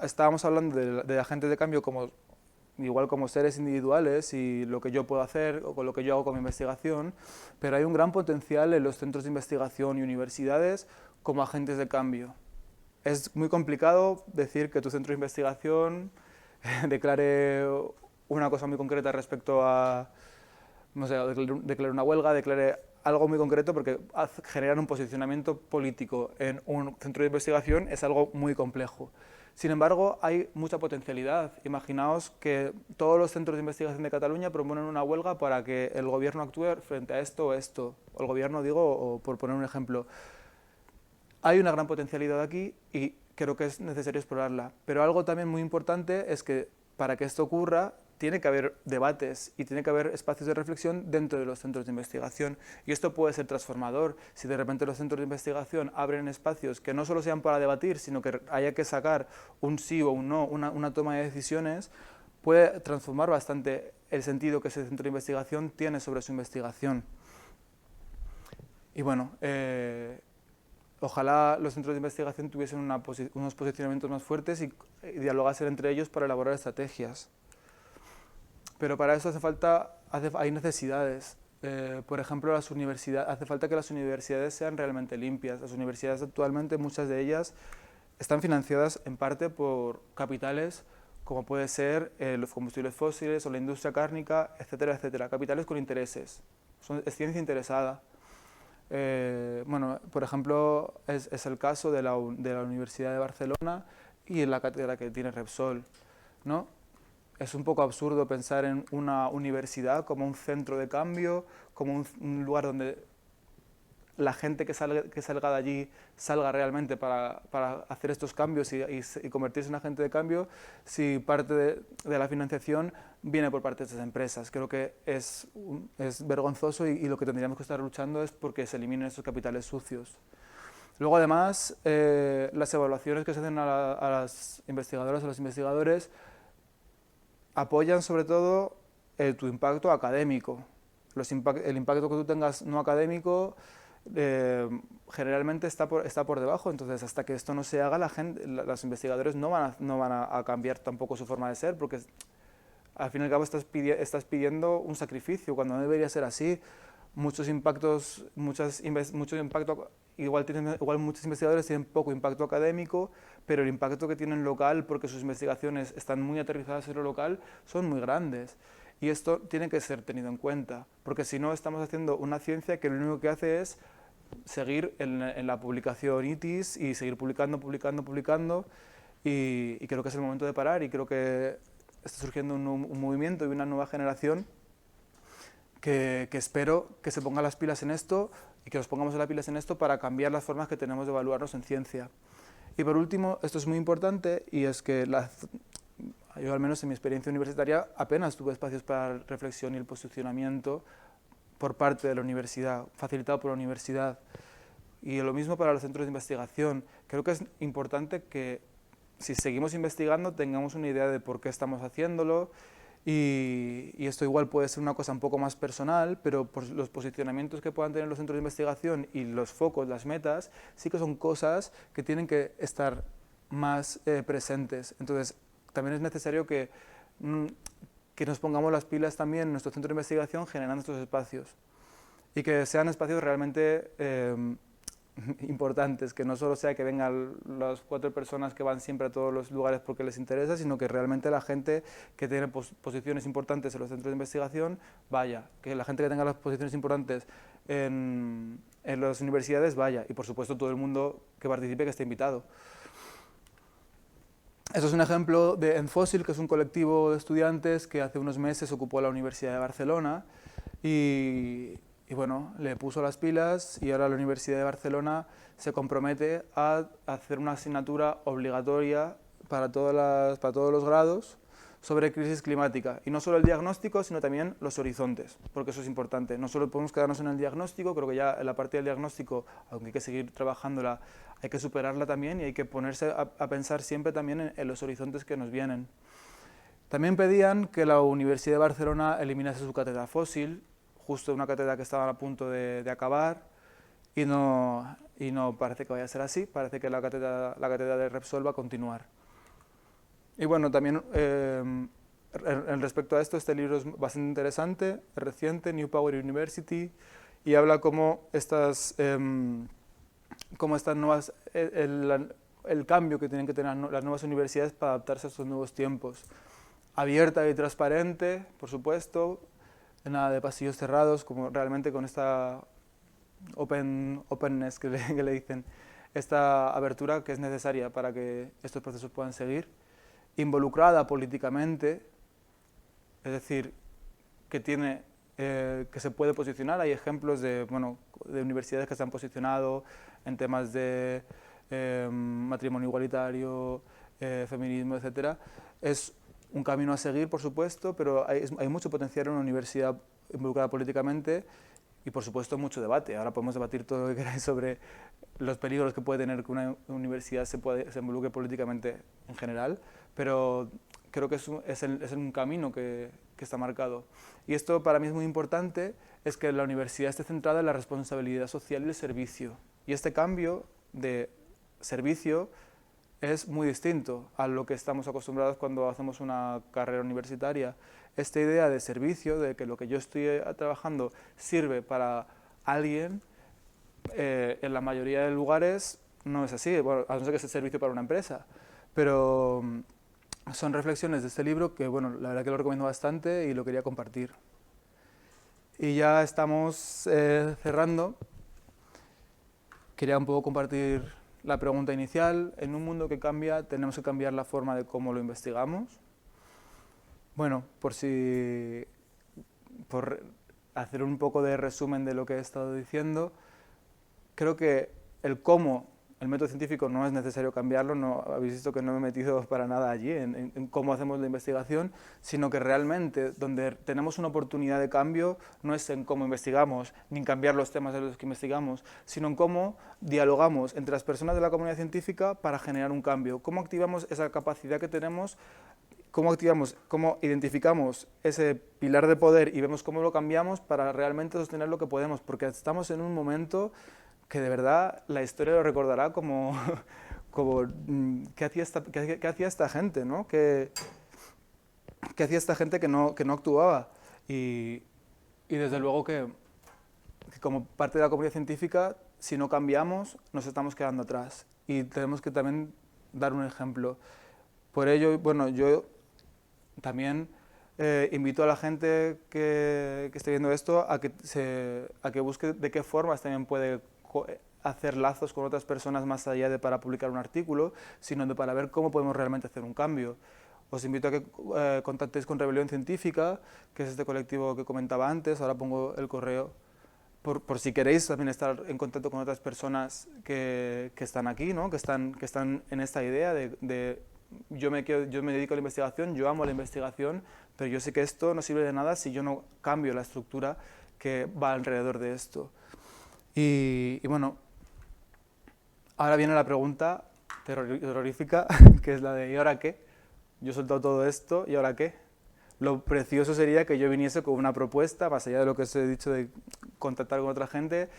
estábamos hablando de agentes de cambio igual como seres individuales y lo que yo puedo hacer o con lo que yo hago con mi investigación, pero hay un gran potencial en los centros de investigación y universidades como agentes de cambio. Es muy complicado decir que tu centro de investigación declare una cosa muy concreta respecto a, no sé, declare una huelga, declare algo muy concreto, porque generar un posicionamiento político en un centro de investigación es algo muy complejo. Sin embargo, hay mucha potencialidad. Imaginaos que todos los centros de investigación de Cataluña proponen una huelga para que el gobierno actúe frente a esto o esto. O el gobierno, digo, o por poner un ejemplo. Hay una gran potencialidad aquí y creo que es necesario explorarla. Pero algo también muy importante es que para que esto ocurra, tiene que haber debates y tiene que haber espacios de reflexión dentro de los centros de investigación. Y esto puede ser transformador. Si de repente los centros de investigación abren espacios que no solo sean para debatir, sino que haya que sacar un sí o un no, una toma de decisiones, puede transformar bastante el sentido que ese centro de investigación tiene sobre su investigación. Y bueno, ojalá los centros de investigación tuviesen unos posicionamientos más fuertes y dialogasen entre ellos para elaborar estrategias. Pero para eso hay necesidades. Por ejemplo, hace falta que las universidades sean realmente limpias. Las universidades actualmente, muchas de ellas, están financiadas en parte por capitales como puede ser los combustibles fósiles o la industria cárnica, etcétera, etcétera. Capitales con intereses. Es ciencia interesada. Bueno, por ejemplo, es el caso de la Universidad de Barcelona y en la cátedra que tiene Repsol, ¿no? Es un poco absurdo pensar en una universidad como un centro de cambio, como un lugar donde la gente que salga de allí salga realmente para hacer estos cambios y convertirse en agente de cambio, si parte de la financiación viene por parte de estas empresas. Creo que es vergonzoso y lo que tendríamos que estar luchando es porque se eliminen estos capitales sucios. Luego, además, las evaluaciones que se hacen a las investigadoras o a los investigadores apoyan sobre todo tu impacto académico. El impacto que tú tengas no académico generalmente está por debajo, entonces hasta que esto no se haga, los investigadores no van a cambiar tampoco su forma de ser, porque al fin y al cabo estás pidiendo un sacrificio, cuando no debería ser así. Muchos impactos, igual muchos investigadores tienen poco impacto académico, pero el impacto que tienen local, porque sus investigaciones están muy aterrizadas en lo local, son muy grandes. Y esto tiene que ser tenido en cuenta, porque si no estamos haciendo una ciencia que lo único que hace es seguir en la publicación ITIS y seguir publicando, y creo que es el momento de parar, y creo que está surgiendo un movimiento y una nueva generación que espero que se ponga las pilas en esto y que nos pongamos las pilas en esto para cambiar las formas que tenemos de evaluarnos en ciencia. Y por último, esto es muy importante, y es que yo, al menos en mi experiencia universitaria, apenas tuve espacios para reflexión y el posicionamiento por parte de la universidad, facilitado por la universidad. Y lo mismo para los centros de investigación. Creo que es importante que, si seguimos investigando, tengamos una idea de por qué estamos haciéndolo, y esto igual puede ser una cosa un poco más personal, pero por los posicionamientos que puedan tener los centros de investigación y los focos, las metas, sí que son cosas que tienen que estar más presentes. Entonces, también es necesario que nos pongamos las pilas también en nuestro centro de investigación generando estos espacios, y que sean espacios realmente importantes, que no solo sea que vengan las 4 personas que van siempre a todos los lugares porque les interesa, sino que realmente la gente que tiene posiciones importantes en los centros de investigación vaya, que la gente que tenga las posiciones importantes en las universidades vaya, y por supuesto todo el mundo que participe que esté invitado. Eso es un ejemplo de Enfósil, que es un colectivo de estudiantes que hace unos meses ocupó la Universidad de Barcelona y bueno, le puso las pilas, y ahora la Universidad de Barcelona se compromete a hacer una asignatura obligatoria para todos los grados sobre crisis climática. Y no solo el diagnóstico, sino también los horizontes, porque eso es importante. No solo podemos quedarnos en el diagnóstico, creo que ya en la parte del diagnóstico, aunque hay que seguir trabajándola, hay que superarla también, y hay que ponerse a pensar siempre también en los horizontes que nos vienen. También pedían que la Universidad de Barcelona eliminase su cátedra fósil, justo una cátedra que estaba a punto de acabar, y no parece que vaya a ser así, parece que la cátedra de Repsol va a continuar. Y bueno, también respecto a esto, este libro es bastante interesante, es reciente, New Power University, y habla cómo estas nuevas, el cambio que tienen que tener las nuevas universidades para adaptarse a estos nuevos tiempos. Abierta y transparente, por supuesto, nada de pasillos cerrados, como realmente con esta openness que le dicen, esta abertura que es necesaria para que estos procesos puedan seguir. Involucrada políticamente, es decir, que se puede posicionar. Hay ejemplos de universidades que se han posicionado en temas de matrimonio igualitario, feminismo, etc. Es un camino a seguir, por supuesto, pero hay mucho potencial en una universidad involucrada políticamente, y por supuesto mucho debate. Ahora podemos debatir todo lo que queráis sobre los peligros que puede tener que una universidad se involucre políticamente en general, pero creo que es un camino que está marcado. Y esto para mí es muy importante, es que la universidad esté centrada en la responsabilidad social y el servicio. Y este cambio de servicio es muy distinto a lo que estamos acostumbrados cuando hacemos una carrera universitaria. Esta idea de servicio, de que lo que yo estoy trabajando sirve para alguien, en la mayoría de lugares no es así, bueno, a no ser que sea servicio para una empresa. Pero son reflexiones de este libro que, bueno, la verdad que lo recomiendo bastante y lo quería compartir. Y ya estamos cerrando. Quería un poco compartir la pregunta inicial. En un mundo que cambia, tenemos que cambiar la forma de cómo lo investigamos. Bueno, por hacer un poco de resumen de lo que he estado diciendo, creo que el método científico no es necesario cambiarlo, no habéis visto que no me he metido para nada allí en cómo hacemos la investigación, sino que realmente donde tenemos una oportunidad de cambio no es en cómo investigamos, ni en cambiar los temas de los que investigamos, sino en cómo dialogamos entre las personas de la comunidad científica para generar un cambio, cómo activamos esa capacidad que tenemos, cómo identificamos ese pilar de poder y vemos cómo lo cambiamos para realmente sostener lo que podemos, porque estamos en un momento que de verdad la historia lo recordará como ¿qué hacía esta gente, ¿no? ¿Qué hacía esta gente que no actuaba? Y desde luego que como parte de la comunidad científica, si no cambiamos, nos estamos quedando atrás. Y tenemos que también dar un ejemplo. Por ello, bueno, yo también invito a la gente que esté viendo esto a que busque de qué formas también puede hacer lazos con otras personas más allá de para publicar un artículo, sino para ver cómo podemos realmente hacer un cambio. Os invito a que contactéis con Rebelión Científica, que es este colectivo que comentaba antes. Ahora pongo el correo por si queréis también estar en contacto con otras personas que están aquí, ¿no? que están en esta idea de yo me dedico a la investigación, yo amo la investigación, pero yo sé que esto no sirve de nada si yo no cambio la estructura que va alrededor de esto. Y bueno, ahora viene la pregunta terrorífica, que es la de ¿y ahora qué? Yo he soltado todo esto, ¿y ahora qué? Lo precioso sería que yo viniese con una propuesta, más allá de lo que os he dicho de contactar con otra gente,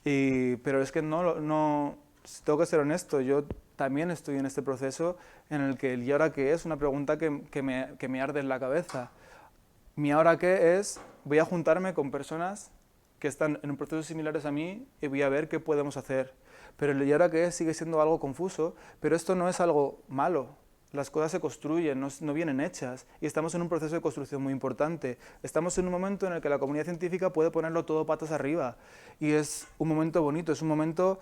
pero es que no, tengo que ser honesto, yo también estoy en este proceso en el que el ¿y ahora qué? Es una pregunta que me arde en la cabeza. Mi ahora qué es, voy a juntarme con personas que están en procesos similares a mí y voy a ver qué podemos hacer. pero el ¿y ahora qué es? Sigue siendo algo confuso, pero esto no es algo malo. Las cosas se construyen, no vienen hechas, y estamos en un proceso de construcción muy importante. Estamos en un momento en el que la comunidad científica puede ponerlo todo patas arriba, y es un momento bonito, es un momento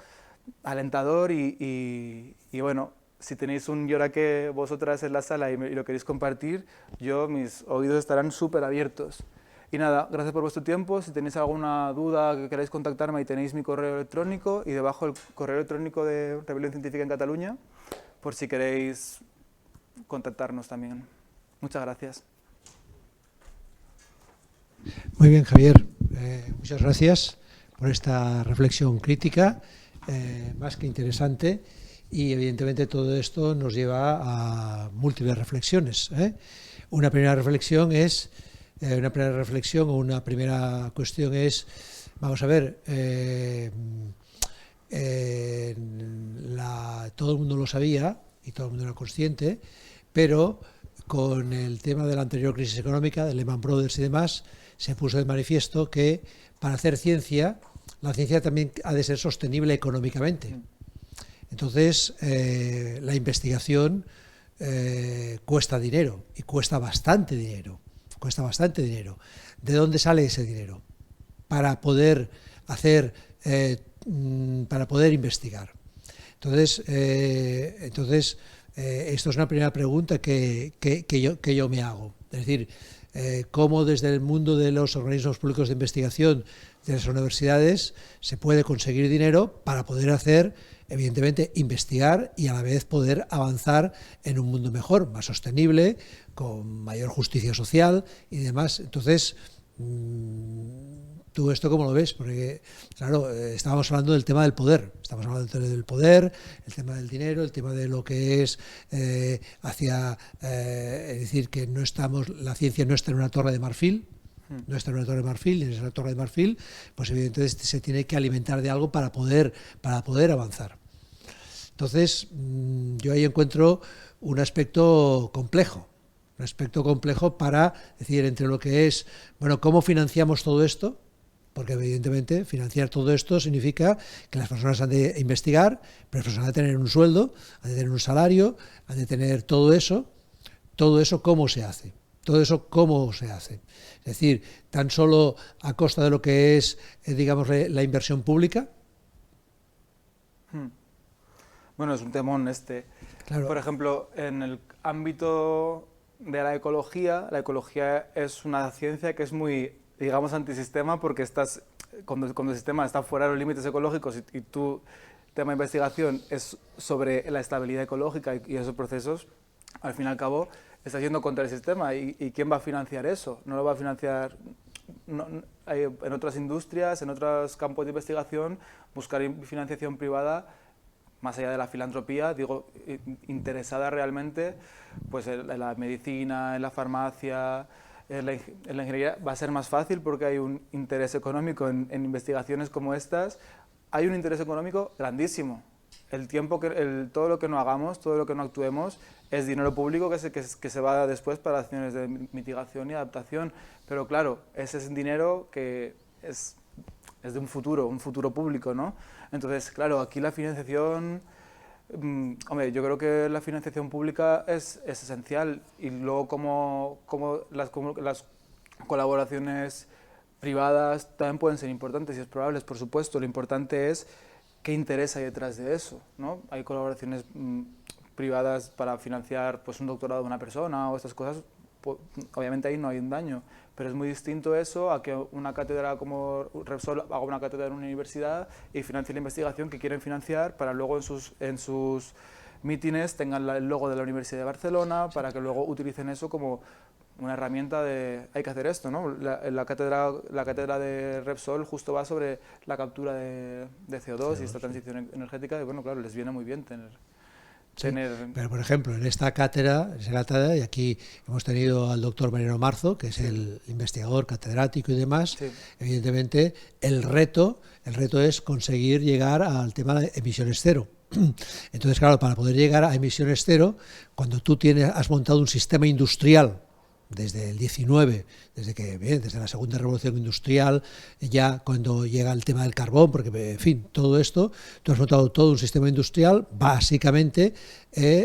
alentador y bueno, si tenéis un ¿y ahora qué? Vosotras en la sala y lo queréis compartir, mis oídos estarán súper abiertos. Y nada, gracias por vuestro tiempo. Si tenéis alguna duda que queráis contactarme, ahí tenéis mi correo electrónico y debajo el correo electrónico de Rebelión Científica en Cataluña, por si queréis contactarnos también. Muchas gracias. Muy bien, Javier. Muchas gracias por esta reflexión crítica, más que interesante, y evidentemente todo esto nos lleva a múltiples reflexiones. Una primera reflexión o una primera cuestión es, vamos a ver, todo el mundo lo sabía y todo el mundo era consciente, pero con el tema de la anterior crisis económica, de Lehman Brothers y demás, se puso de manifiesto que para hacer ciencia, la ciencia también ha de ser sostenible económicamente. Entonces, la investigación cuesta dinero, y cuesta bastante dinero. ¿De dónde sale ese dinero? Para poder investigar. Entonces, esto es una primera pregunta que yo me hago. Es decir, cómo desde el mundo de los organismos públicos de investigación de las universidades se puede conseguir dinero para poder hacer, evidentemente, investigar y a la vez poder avanzar en un mundo mejor, más sostenible, con mayor justicia social y demás. Entonces, ¿tú esto cómo lo ves? Porque, claro, estábamos hablando del tema del poder, el tema del dinero, el tema de lo que es es decir, que la ciencia no está en una torre de marfil, y en esa torre de marfil, pues evidentemente se tiene que alimentar de algo para poder avanzar. Entonces, yo ahí encuentro un aspecto complejo para decir entre lo que es, bueno, ¿cómo financiamos todo esto? Porque evidentemente financiar todo esto significa que las personas han de investigar, pero las personas han de tener un sueldo, han de tener un salario, han de tener todo eso ¿cómo se hace? Es decir, tan solo a costa de lo que es, digamos, la inversión pública. Bueno, es un temón este. Claro. Por ejemplo, en el ámbito de la ecología es una ciencia que es muy, digamos, antisistema, porque cuando el sistema está fuera de los límites ecológicos y tu tema de investigación es sobre la estabilidad ecológica y esos procesos, al fin y al cabo está yendo contra el sistema. ¿Y quién va a financiar eso? No lo va a financiar en otras industrias, en otros campos de investigación, buscar financiación privada, más allá de la filantropía, digo, interesada realmente, pues en la medicina, en la farmacia, en la ingeniería. Va a ser más fácil porque hay un interés económico en investigaciones como estas. Hay un interés económico grandísimo. Todo lo que no hagamos, todo lo que no actuemos, es dinero público que se va después para acciones de mitigación y adaptación. Pero claro, ese es dinero que es de un futuro público, ¿no? Entonces, claro, aquí la financiación, hombre, yo creo que la financiación pública es esencial, y luego como las colaboraciones privadas también pueden ser importantes y es probable, por supuesto. Lo importante es qué interés hay detrás de eso, ¿no? Hay colaboraciones privadas para financiar, pues, un doctorado de una persona o estas cosas, pues, obviamente ahí no hay un daño, pero es muy distinto eso a que una cátedra como Repsol haga una cátedra en una universidad y financie la investigación que quieren financiar, para luego en sus mítines tengan el logo de la Universidad de Barcelona, para que luego utilicen eso como una herramienta de hay que hacer esto, ¿no? La cátedra de Repsol justo va sobre la captura de CO2 y esta transición energética, y bueno, claro, les viene muy bien tener... Sí, pero por ejemplo, en esa cátedra, y aquí hemos tenido al doctor Mariano Marzo, que es el investigador catedrático y demás. Sí. Evidentemente el reto es conseguir llegar al tema de emisiones cero. Entonces, claro, para poder llegar a emisiones cero, cuando tú has montado un sistema industrial desde el 19, desde la segunda revolución industrial, ya cuando llega el tema del carbón, porque, en fin, todo esto, tú has montado todo un sistema industrial, básicamente,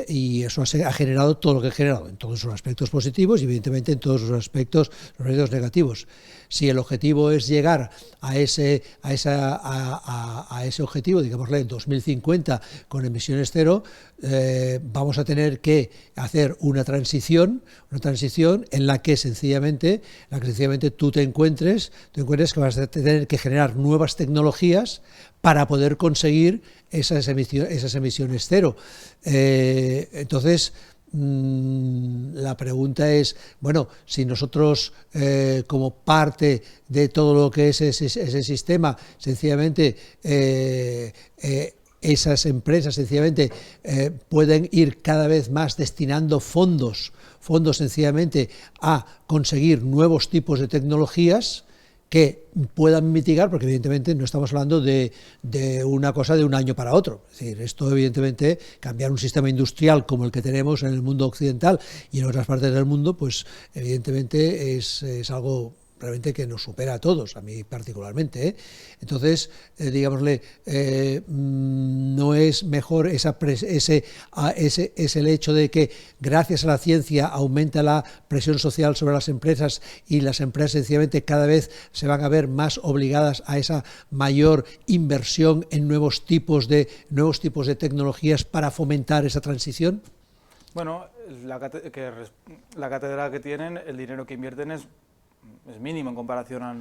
y eso ha generado todo lo que ha generado, en todos sus aspectos positivos y, evidentemente, en todos sus aspectos negativos. Si el objetivo es llegar a ese objetivo, digámosle, en 2050, con emisiones cero, vamos a tener que hacer una transición en la que sencillamente tú te encuentres que vas a tener que generar nuevas tecnologías para poder conseguir esas emisiones cero. Entonces, la pregunta es, bueno, si nosotros como parte de todo lo que es ese sistema, sencillamente esas empresas sencillamente pueden ir cada vez más destinando fondos sencillamente a conseguir nuevos tipos de tecnologías que puedan mitigar, porque evidentemente no estamos hablando de una cosa de un año para otro. Es decir, esto evidentemente, cambiar un sistema industrial como el que tenemos en el mundo occidental y en otras partes del mundo, pues evidentemente es algo realmente que nos supera a todos, a mí particularmente. Entonces, digámosle, no es mejor es el hecho de que gracias a la ciencia aumenta la presión social sobre las empresas y las empresas sencillamente cada vez se van a ver más obligadas a esa mayor inversión en nuevos tipos de tecnologías para fomentar esa transición. Bueno, la cátedra que tienen, el dinero que invierten es mínimo en comparación a...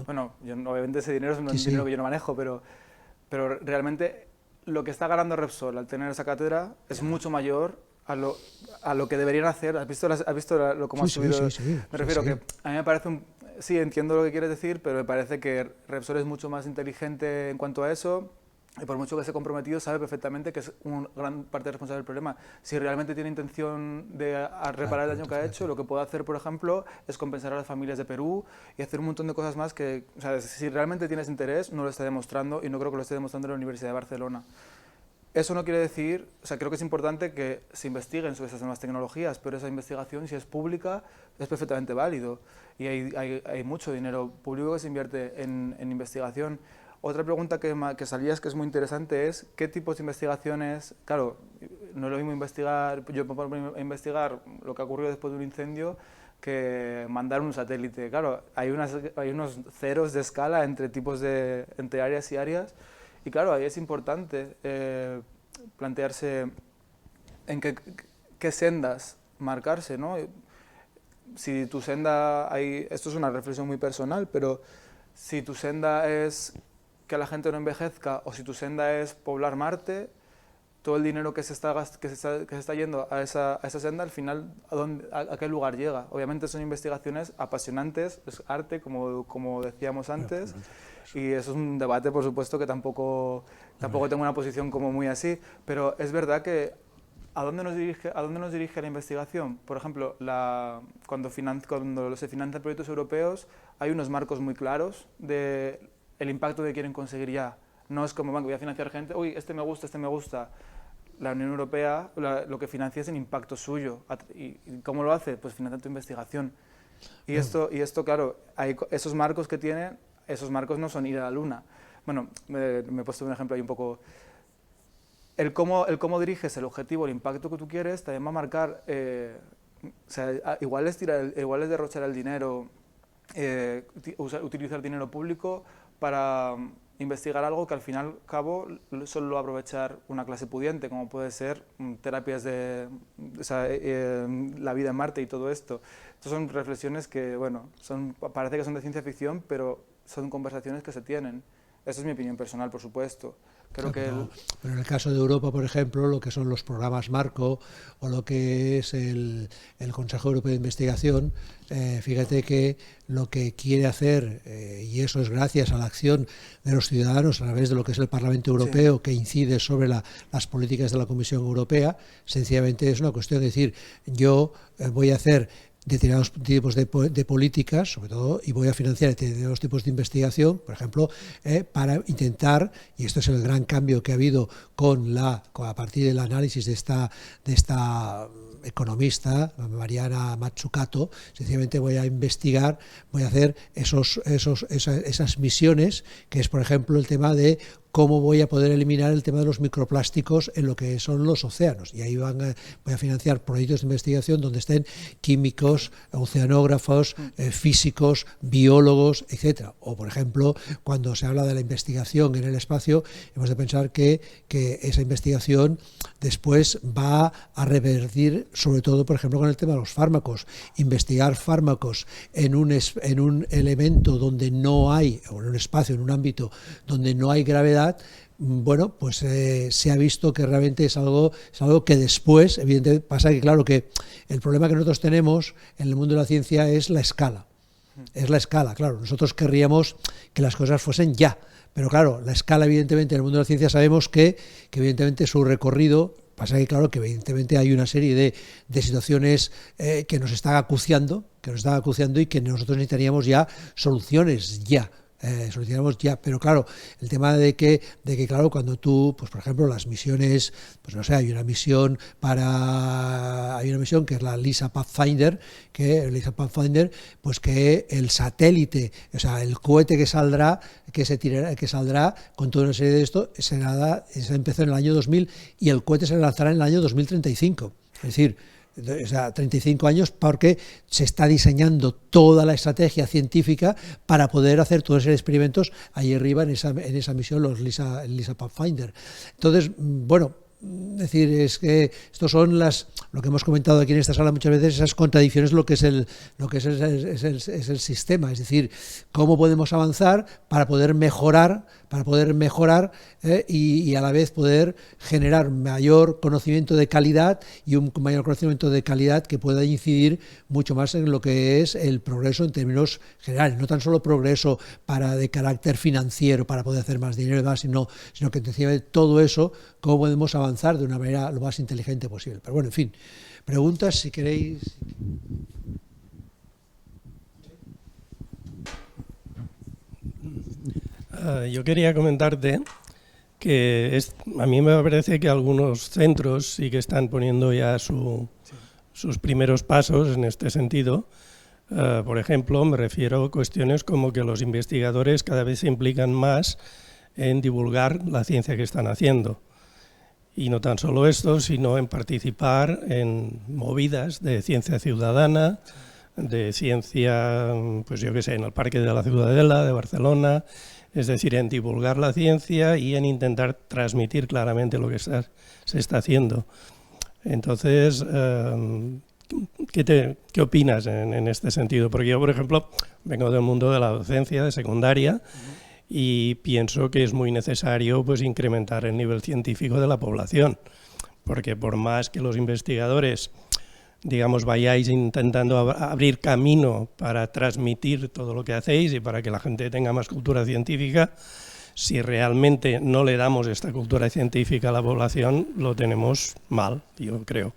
Bueno, obviamente ese dinero es un dinero que yo no manejo, pero realmente lo que está ganando Repsol al tener esa cátedra es mucho mayor a lo que deberían hacer. ¿Has visto cómo ha subido? Me refiero que a mí me parece sí, entiendo lo que quieres decir, pero me parece que Repsol es mucho más inteligente en cuanto a eso. Y por mucho que esté comprometido, sabe perfectamente que es una gran parte responsable del problema. Si realmente tiene intención de reparar el daño que ha hecho, lo que puede hacer, por ejemplo, es compensar a las familias de Perú y hacer un montón de cosas más que, o sea, si realmente tienes interés, no lo está demostrando, y no creo que lo esté demostrando en la Universidad de Barcelona. Eso no quiere decir, o sea, creo que es importante que se investiguen sobre esas nuevas tecnologías, pero esa investigación, si es pública, es perfectamente válido. Y hay mucho dinero público que se invierte en investigación. Otra pregunta que salía, que es muy interesante, es qué tipos de investigaciones... Claro, no es lo mismo investigar lo que ha ocurrido después de un incendio que mandar un satélite. Claro, hay unos ceros de escala entre áreas y áreas, y claro, ahí es importante plantearse en qué sendas marcarse, ¿no? Si tu senda... esto es una reflexión muy personal, pero si tu senda es que la gente no envejezca, o si tu senda es poblar Marte, todo el dinero que se está yendo a esa senda, al final, ¿a qué lugar llega? Obviamente son investigaciones apasionantes, es arte, como decíamos antes, y eso es un debate, por supuesto, que tampoco tengo una posición como muy así, pero es verdad que ¿a dónde nos dirige la investigación? Por ejemplo, cuando se financian proyectos europeos, hay unos marcos muy claros de el impacto que quieren conseguir ya. No es como, voy a financiar gente, uy, este me gusta. La Unión Europea lo que financia es el impacto suyo. ¿Y cómo lo hace? Pues financiando investigación. Y esto, claro, esos marcos que tienen, esos marcos no son ir a la Luna. Bueno, me he puesto un ejemplo ahí un poco... El cómo diriges el objetivo, el impacto que tú quieres, también va a marcar... o sea, igual es derrochar el dinero, utilizar dinero público para investigar algo que al fin y al cabo solo lo va a aprovechar una clase pudiente, como puede ser terapias la vida en Marte y todo esto. Estas son reflexiones que, bueno, parece que son de ciencia ficción, pero son conversaciones que se tienen. Esa es mi opinión personal, por supuesto. Pero en el caso de Europa, por ejemplo, lo que son los programas Marco o lo que es el Consejo Europeo de Investigación, fíjate que lo que quiere hacer, y eso es gracias a la acción de los ciudadanos a través de lo que es el Parlamento Europeo, que incide sobre las políticas de la Comisión Europea, sencillamente es una cuestión de decir, yo voy a hacer determinados tipos de políticas, sobre todo, y voy a financiar determinados tipos de investigación, por ejemplo, para intentar, y esto es el gran cambio que ha habido a partir del análisis de esta economista, Mariana Mazzucato, sencillamente voy a investigar, voy a hacer esas misiones, que es, por ejemplo, el tema de cómo voy a poder eliminar el tema de los microplásticos en lo que son los océanos. Y ahí voy a financiar proyectos de investigación donde estén químicos, oceanógrafos, físicos, biólogos, etcétera. O, por ejemplo, cuando se habla de la investigación en el espacio, hemos de pensar que esa investigación después va a revertir, sobre todo, por ejemplo, con el tema de los fármacos. Investigar fármacos en un elemento donde no hay, o en un espacio, en un ámbito donde no hay gravedad, bueno, pues se ha visto que realmente es algo que después, evidentemente, pasa que claro que el problema que nosotros tenemos en el mundo de la ciencia es la escala. Es la escala, claro. Nosotros querríamos que las cosas fuesen ya, pero claro, la escala, evidentemente, en el mundo de la ciencia sabemos que evidentemente su recorrido, pasa que claro que evidentemente hay una serie de situaciones que nos están acuciando y que nosotros necesitaríamos ya soluciones ya. Solucionamos ya, pero claro, el tema de que claro, cuando tú, pues por ejemplo, las misiones, pues no sé, hay una misión que es la LISA Pathfinder, pues que el satélite, o sea, el cohete que saldrá con toda una serie de esto, se empezó en el año 2000 y el cohete se lanzará en el año 2035, es decir, o sea, 35 años, porque se está diseñando toda la estrategia científica para poder hacer todos esos experimentos ahí arriba en esa misión, los LISA Pathfinder. Entonces, bueno, es decir, es que estos son lo que hemos comentado aquí en esta sala muchas veces, esas contradicciones, lo que es el sistema, es decir, cómo podemos avanzar para poder mejorar y a la vez poder generar mayor conocimiento de calidad y un mayor conocimiento de calidad que pueda incidir mucho más en lo que es el progreso en términos generales, no tan solo progreso de carácter financiero para poder hacer más dinero y demás, sino que sencillamente todo eso, cómo podemos avanzar de una manera lo más inteligente posible. Pero bueno, en fin, preguntas si queréis. Yo quería comentarte que a mí me parece que algunos centros sí que están poniendo ya sus primeros pasos en este sentido. Por ejemplo, me refiero a cuestiones como que los investigadores cada vez se implican más en divulgar la ciencia que están haciendo. Y no tan solo esto, sino en participar en movidas de ciencia ciudadana, de ciencia, pues yo qué sé, en el Parque de la Ciudadela de Barcelona, es decir, en divulgar la ciencia y en intentar transmitir claramente lo que se está haciendo. Entonces, ¿qué opinas en este sentido? Porque yo, por ejemplo, vengo del mundo de la docencia, de secundaria, y pienso que es muy necesario pues incrementar el nivel científico de la población, porque por más que los investigadores, digamos, vayáis intentando abrir camino para transmitir todo lo que hacéis y para que la gente tenga más cultura científica, si realmente no le damos esta cultura científica a la población, lo tenemos mal, yo creo.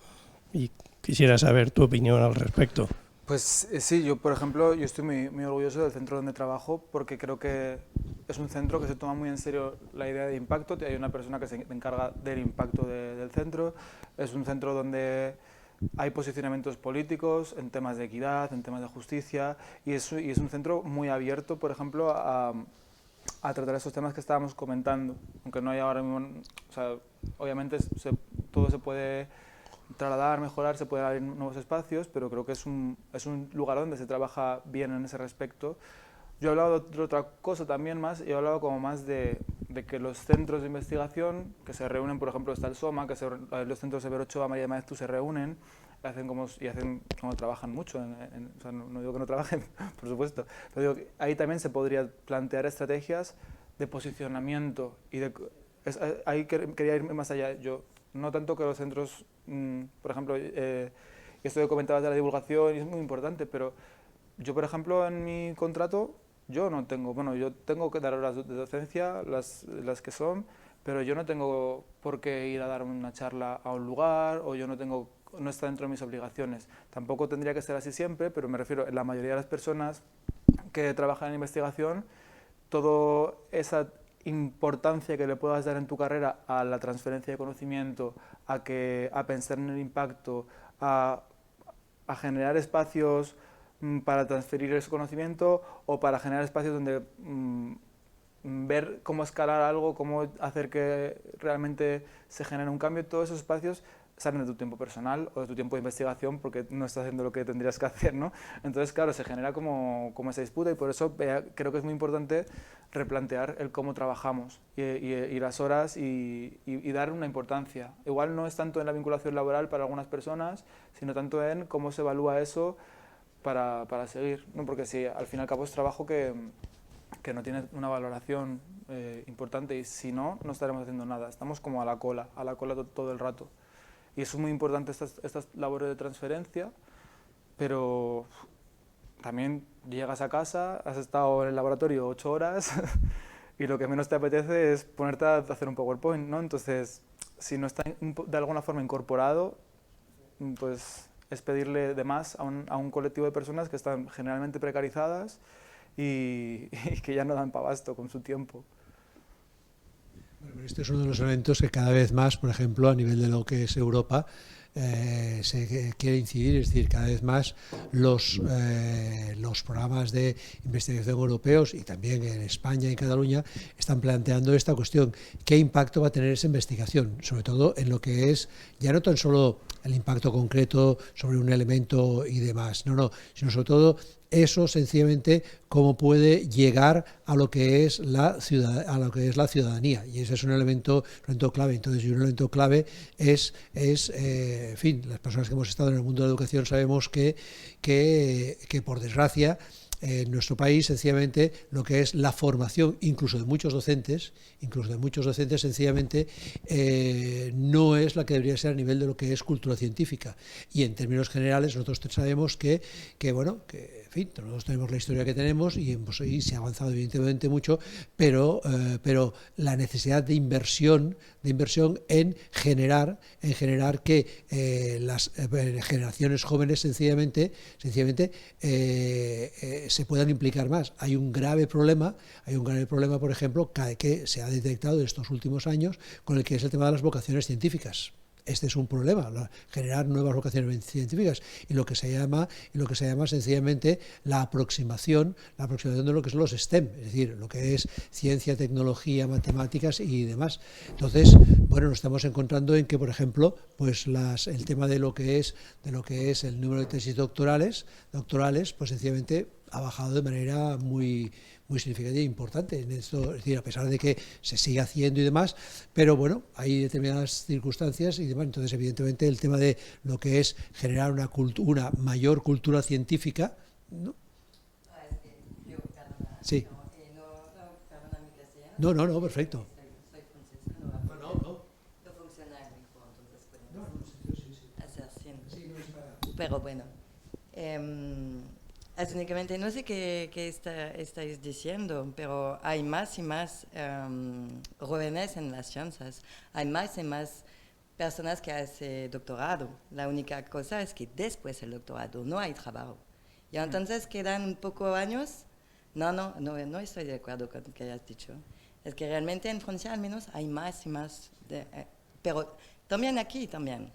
Y quisiera saber tu opinión al respecto. Pues sí, yo por ejemplo, yo estoy muy orgulloso del centro donde trabajo porque creo que es un centro que se toma muy en serio la idea de impacto. Hay una persona que se encarga del impacto del centro. Es un centro donde hay posicionamientos políticos en temas de equidad, en temas de justicia, y es un centro muy abierto, por ejemplo, a tratar esos temas que estábamos comentando, aunque no hay ahora mismo, o sea, obviamente todo se puede trasladar, mejorar, se pueden abrir nuevos espacios, pero creo que es un lugar donde se trabaja bien en ese respecto. Yo he hablado de otra cosa también más, he hablado como más de que los centros de investigación que se reúnen, por ejemplo está el SOMA, que los centros de Verochoa, María de Maeztu se reúnen, hacen como trabajan mucho, o sea, no digo que no trabajen, por supuesto, pero digo que ahí también se podría plantear estrategias de posicionamiento y ahí quería ir más allá. Yo no tanto que los centros, por ejemplo, esto que comentabas de la divulgación es muy importante, pero yo, por ejemplo, en mi contrato, yo no tengo, bueno, yo tengo que dar horas de docencia, las que son, pero yo no tengo por qué ir a dar una charla a un lugar, o yo no está dentro de mis obligaciones. Tampoco tendría que ser así siempre, pero me refiero, la mayoría de las personas que trabajan en investigación, toda esa importancia que le puedas dar en tu carrera a la transferencia de conocimiento, a pensar en el impacto, a generar espacios para transferir ese conocimiento, o para generar espacios donde ver cómo escalar algo, cómo hacer que realmente se genere un cambio. Todos esos espacios salen de tu tiempo personal o de tu tiempo de investigación, porque no estás haciendo lo que tendrías que hacer, ¿no? Entonces, claro, se genera como esa disputa, y por eso creo que es muy importante replantear el cómo trabajamos y las horas, y dar una importancia. Igual no es tanto en la vinculación laboral para algunas personas, sino tanto en cómo se evalúa eso para seguir, ¿no? Porque si al fin y al cabo es trabajo que no tiene una valoración importante, y si no, no estaremos haciendo nada. Estamos como a la cola todo el rato. Y es muy importante estas labores de transferencia, pero también llegas a casa, has estado en el laboratorio 8 horas y lo que menos te apetece es ponerte a hacer un PowerPoint, ¿no? Entonces, si no está de alguna forma incorporado, pues es pedirle de más a un colectivo de personas que están generalmente precarizadas y que ya no dan para abasto con su tiempo. Bueno, este es uno de los elementos que cada vez más, por ejemplo, a nivel de lo que es Europa, se quiere incidir, es decir, cada vez más los programas de investigación europeos, y también en España y en Cataluña, están planteando esta cuestión: ¿qué impacto va a tener esa investigación? Sobre todo en lo que es, ya no tan solo el impacto concreto sobre un elemento y demás, sino sobre todo eso, sencillamente, cómo puede llegar a lo que es la ciudadanía, y ese es un elemento clave. Entonces, y un elemento clave es en fin, las personas que hemos estado en el mundo de la educación sabemos que por desgracia, en nuestro país, sencillamente, lo que es la formación, incluso de muchos docentes, sencillamente, no es la que debería ser a nivel de lo que es cultura científica. Y en términos generales, nosotros sabemos que en fin, nosotros tenemos la historia que tenemos, y se ha avanzado evidentemente mucho, pero la necesidad de inversión en generar que las generaciones jóvenes sencillamente se puedan implicar más. Hay un grave problema, por ejemplo, que se ha detectado en estos últimos años, con el que es el tema de las vocaciones científicas. Este es un problema, generar nuevas vocaciones científicas, y lo que se llama sencillamente la aproximación de lo que son los STEM, es decir, lo que es ciencia, tecnología, matemáticas y demás. Entonces, bueno, nos estamos encontrando en que, por ejemplo, pues el tema de lo que es el número de tesis doctorales, pues sencillamente ha bajado de manera muy significativa e importante en esto, es decir, a pesar de que se sigue haciendo y demás, pero bueno, hay determinadas circunstancias y demás. Entonces, evidentemente, el tema de lo que es generar una mayor cultura científica, ¿no? Sí. No, perfecto. Soy francesa, no funciona el micro, entonces podemos hacer así. Pero bueno. Es únicamente, no sé qué estáis diciendo, pero hay más y más jóvenes en las ciencias, hay más y más personas que hacen doctorado. La única cosa es que después del doctorado no hay trabajo. Y entonces quedan un poco años. No estoy de acuerdo con lo que hayas dicho. Es que realmente en Francia al menos hay más y más, pero también aquí también.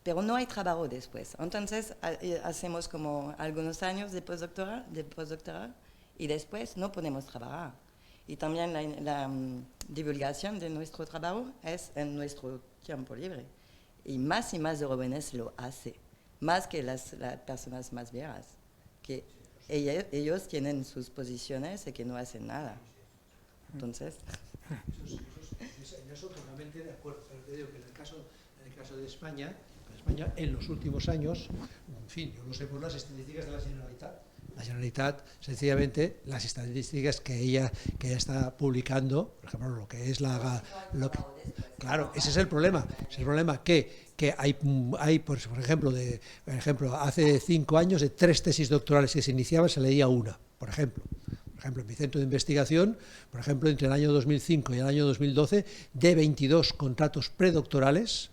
Pero no hay trabajo después. Entonces hacemos como algunos años de postdoctoral y después no podemos trabajar. Y también la divulgación de nuestro trabajo es en nuestro tiempo libre. Y más de jóvenes lo hacen, más que las personas más viejas, que ellos tienen sus posiciones y que no hacen nada. Entonces... En eso totalmente de acuerdo. Pero te digo que en el caso de España, en los últimos años, en fin, yo lo sé por las estadísticas de la Generalitat. La Generalitat, sencillamente, las estadísticas que ella está publicando, por ejemplo, lo que es claro, ese es el problema. Es el problema que hay por ejemplo, hace 5 años, de 3 tesis doctorales que se iniciaban, se leía una, por ejemplo. ejemplo, en mi centro de investigación, por ejemplo, entre el año 2005 y el año 2012, de 22 contratos predoctorales,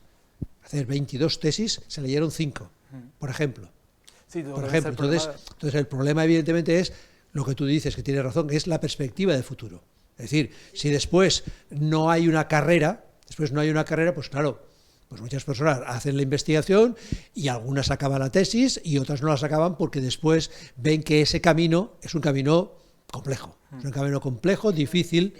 hacer 22 tesis, se leyeron 5, por ejemplo. Sí, Por ejemplo, entonces el problema evidentemente es lo que tú dices, que tienes razón, que es la perspectiva de futuro. Es decir, si después no hay una carrera, pues claro, pues muchas personas hacen la investigación y algunas acaban la tesis y otras no las acaban porque después ven que ese camino es un camino complejo, es un camino complejo, difícil,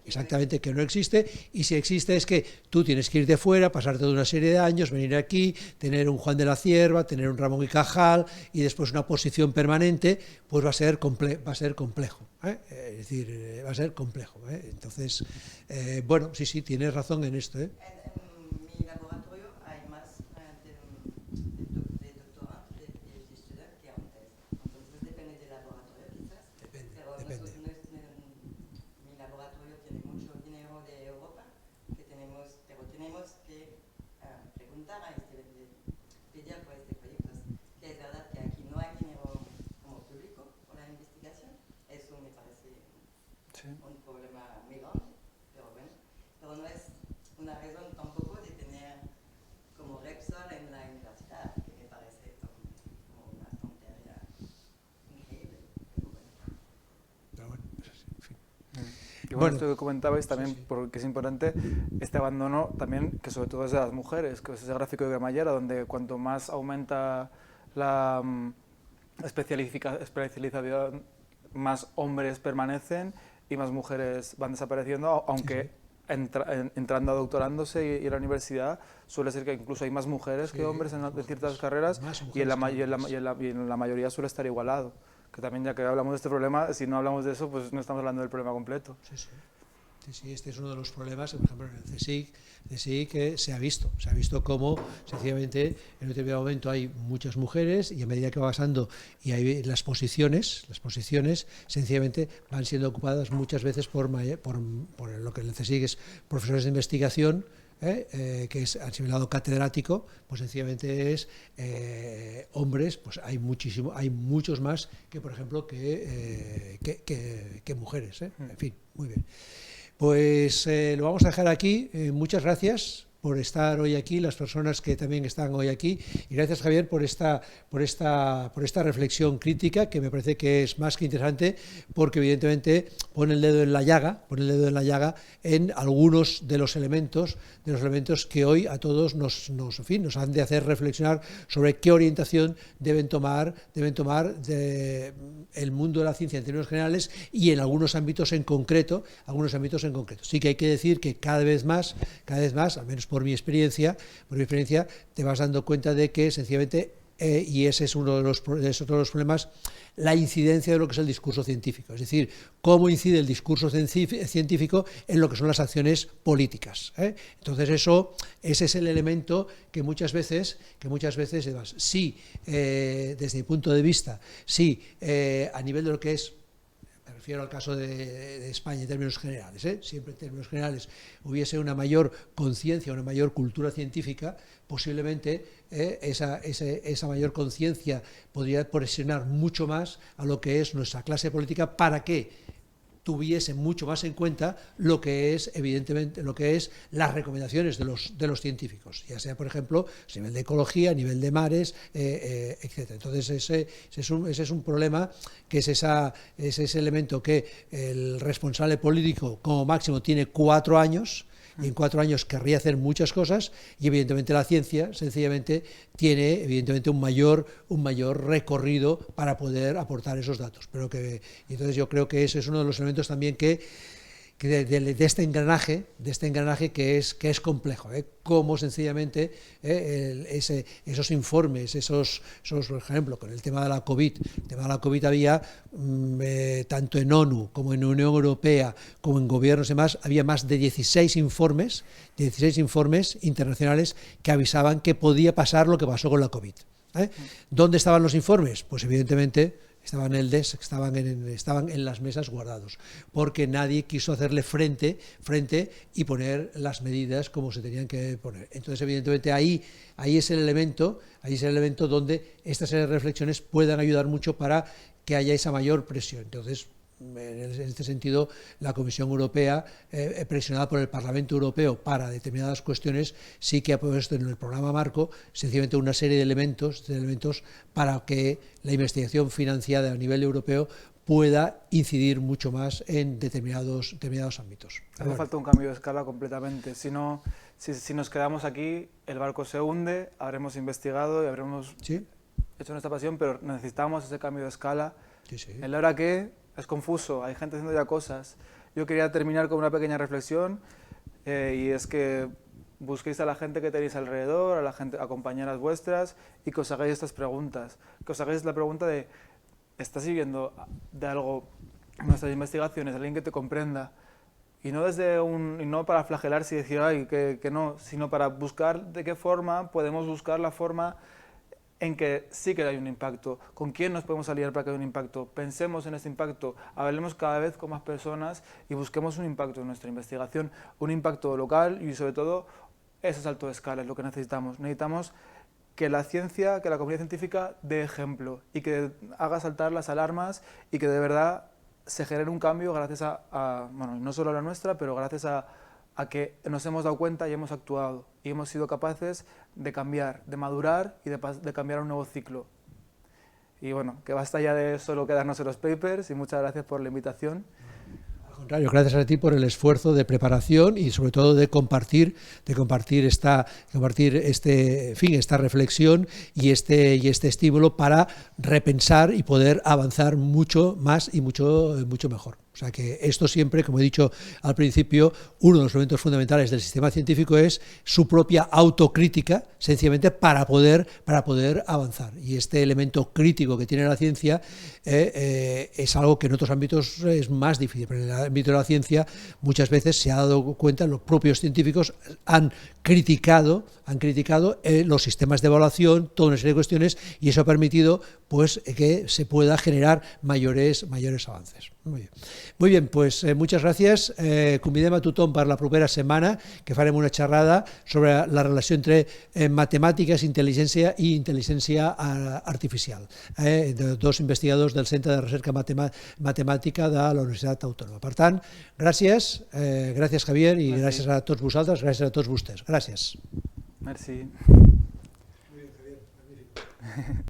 exactamente, que no existe, y si existe es que tú tienes que ir de fuera, pasarte de una serie de años, venir aquí, tener un Juan de la Cierva, tener un Ramón y Cajal y después una posición permanente, pues va a ser complejo, es decir, va a ser complejo, entonces, bueno, sí, tienes razón en esto, En mi laboratorio hay más de doctorandos, de estudiantes que antes. Entonces depende del laboratorio quizás. Depende. Mi laboratorio tiene mucho dinero de Europa, pero tenemos que preguntar a pedir por este proyecto. Que es verdad que aquí no hay dinero como público por la investigación. Eso me parece un problema muy grande, pero bueno. Pero no es una razón tampoco de tener como Repsol en la universidad, que me parece como una tontería increíble. Pero bueno, pues así, en fin. Y bueno, esto que comentabais también, porque es importante, este abandono también, que sobre todo es de las mujeres, que es ese gráfico de Cremallera, donde cuanto más aumenta la especialización, más hombres permanecen y más mujeres van desapareciendo, aunque entrando a doctorándose y a la universidad suele ser que incluso hay más mujeres que hombres en ciertas carreras y en la mayoría suele estar igualado. Que también, ya que hablamos de este problema, si no hablamos de eso, pues no estamos hablando del problema completo. Sí, este es uno de los problemas, por ejemplo, en el CSIC que se ha visto cómo sencillamente en un determinado momento hay muchas mujeres y a medida que va pasando y hay las posiciones sencillamente van siendo ocupadas muchas veces por lo que en el CSIC es profesores de investigación, que es asimilado catedrático, pues sencillamente es hombres, pues hay muchos más que, por ejemplo, que mujeres, en fin, muy bien. Pues lo vamos a dejar aquí. Muchas gracias por estar hoy aquí, las personas que también están hoy aquí, y gracias, Javier, por esta reflexión crítica, que me parece que es más que interesante, porque evidentemente pone el dedo en la llaga en algunos de los elementos que hoy a todos nos han de hacer reflexionar sobre qué orientación deben tomar el mundo de la ciencia en términos generales y en algunos ámbitos en concreto. Sí que hay que decir que cada vez más, al menos por mi experiencia, te vas dando cuenta de que sencillamente, y ese es otro de los problemas, la incidencia de lo que es el discurso científico, es decir, cómo incide el discurso científico en lo que son las acciones políticas. Entonces ese es el elemento que muchas veces además, desde mi punto de vista, a nivel de lo que es, me refiero al caso de España en términos generales, siempre en términos generales hubiese una mayor conciencia, una mayor cultura científica, posiblemente esa mayor conciencia podría presionar mucho más a lo que es nuestra clase política para que tuviese mucho más en cuenta lo que es, evidentemente, las recomendaciones de los científicos, ya sea, por ejemplo, a nivel de ecología, a nivel de mares, etc. Entonces, ese es un problema, que es ese elemento que el responsable político, como máximo, tiene 4 años, y en 4 años querría hacer muchas cosas, y evidentemente la ciencia sencillamente tiene un mayor recorrido para poder aportar esos datos. Y entonces yo creo que ese es uno de los elementos también que de este engranaje que es complejo, cómo sencillamente esos informes, por ejemplo, con el tema de la COVID, había, tanto en ONU como en Unión Europea, como en gobiernos y demás, había más de 16 informes internacionales que avisaban que podía pasar lo que pasó con la COVID. ¿Dónde estaban los informes? Pues evidentemente estaban en el desk, estaban en las mesas guardados, porque nadie quiso hacerle frente y poner las medidas como se tenían que poner. Entonces, evidentemente, ahí es el elemento donde estas reflexiones puedan ayudar mucho para que haya esa mayor presión. Entonces, En este sentido, la Comisión Europea, presionada por el Parlamento Europeo para determinadas cuestiones, sí que ha puesto en el programa marco sencillamente una serie de elementos para que la investigación financiada a nivel europeo pueda incidir mucho más en determinados ámbitos. Hace falta un cambio de escala completamente. Si nos quedamos aquí, el barco se hunde, habremos investigado y habremos hecho nuestra pasión, pero necesitamos ese cambio de escala. En la hora que es confuso, hay gente haciendo ya cosas. Yo quería terminar con una pequeña reflexión y es que busquéis a la gente que tenéis alrededor, a compañeras vuestras y que os hagáis estas preguntas. Que os hagáis la pregunta de, ¿estás viviendo de algo, nuestras investigaciones, alguien que te comprenda? Y no para flagelarse y decir, ay, que no, sino para buscar de qué forma podemos buscar la forma en que sí que hay un impacto. ¿Con quién nos podemos aliar para que haya un impacto? Pensemos en ese impacto, hablemos cada vez con más personas y busquemos un impacto en nuestra investigación, un impacto local y sobre todo ese salto de escala es lo que necesitamos. Necesitamos que la ciencia, que la comunidad científica dé ejemplo y que haga saltar las alarmas y que de verdad se genere un cambio gracias bueno, no solo a la nuestra, pero gracias a que nos hemos dado cuenta y hemos actuado y hemos sido capaces de cambiar, de madurar y de cambiar un nuevo ciclo. Y bueno, que basta ya de solo quedarnos en los papers y muchas gracias por la invitación. Al contrario, gracias a ti por el esfuerzo de preparación y sobre todo de compartir esta reflexión y este estímulo para repensar y poder avanzar mucho más y mucho mejor. O sea que esto siempre, como he dicho al principio, uno de los elementos fundamentales del sistema científico es su propia autocrítica, sencillamente para poder avanzar. Y este elemento crítico que tiene la ciencia es algo que en otros ámbitos es más difícil, pero en el ámbito de la ciencia muchas veces se ha dado cuenta, los propios científicos han criticado los sistemas de evaluación, toda una serie de cuestiones, y eso ha permitido pues que se pueda generar mayores avances. Muy bien, pues muchas gràcies. Convidem a tothom per la propera setmana que farem una xerrada sobre la relació entre matemàtiques, intel·ligència i intel·ligència artificial, de dos investigadors del Centre de Recerca Matemàtica de la Universitat Autònoma. Per tant, gràcies Javier i gràcies a tots vosaltres, gràcies a tots vostès. Gràcies. Merci.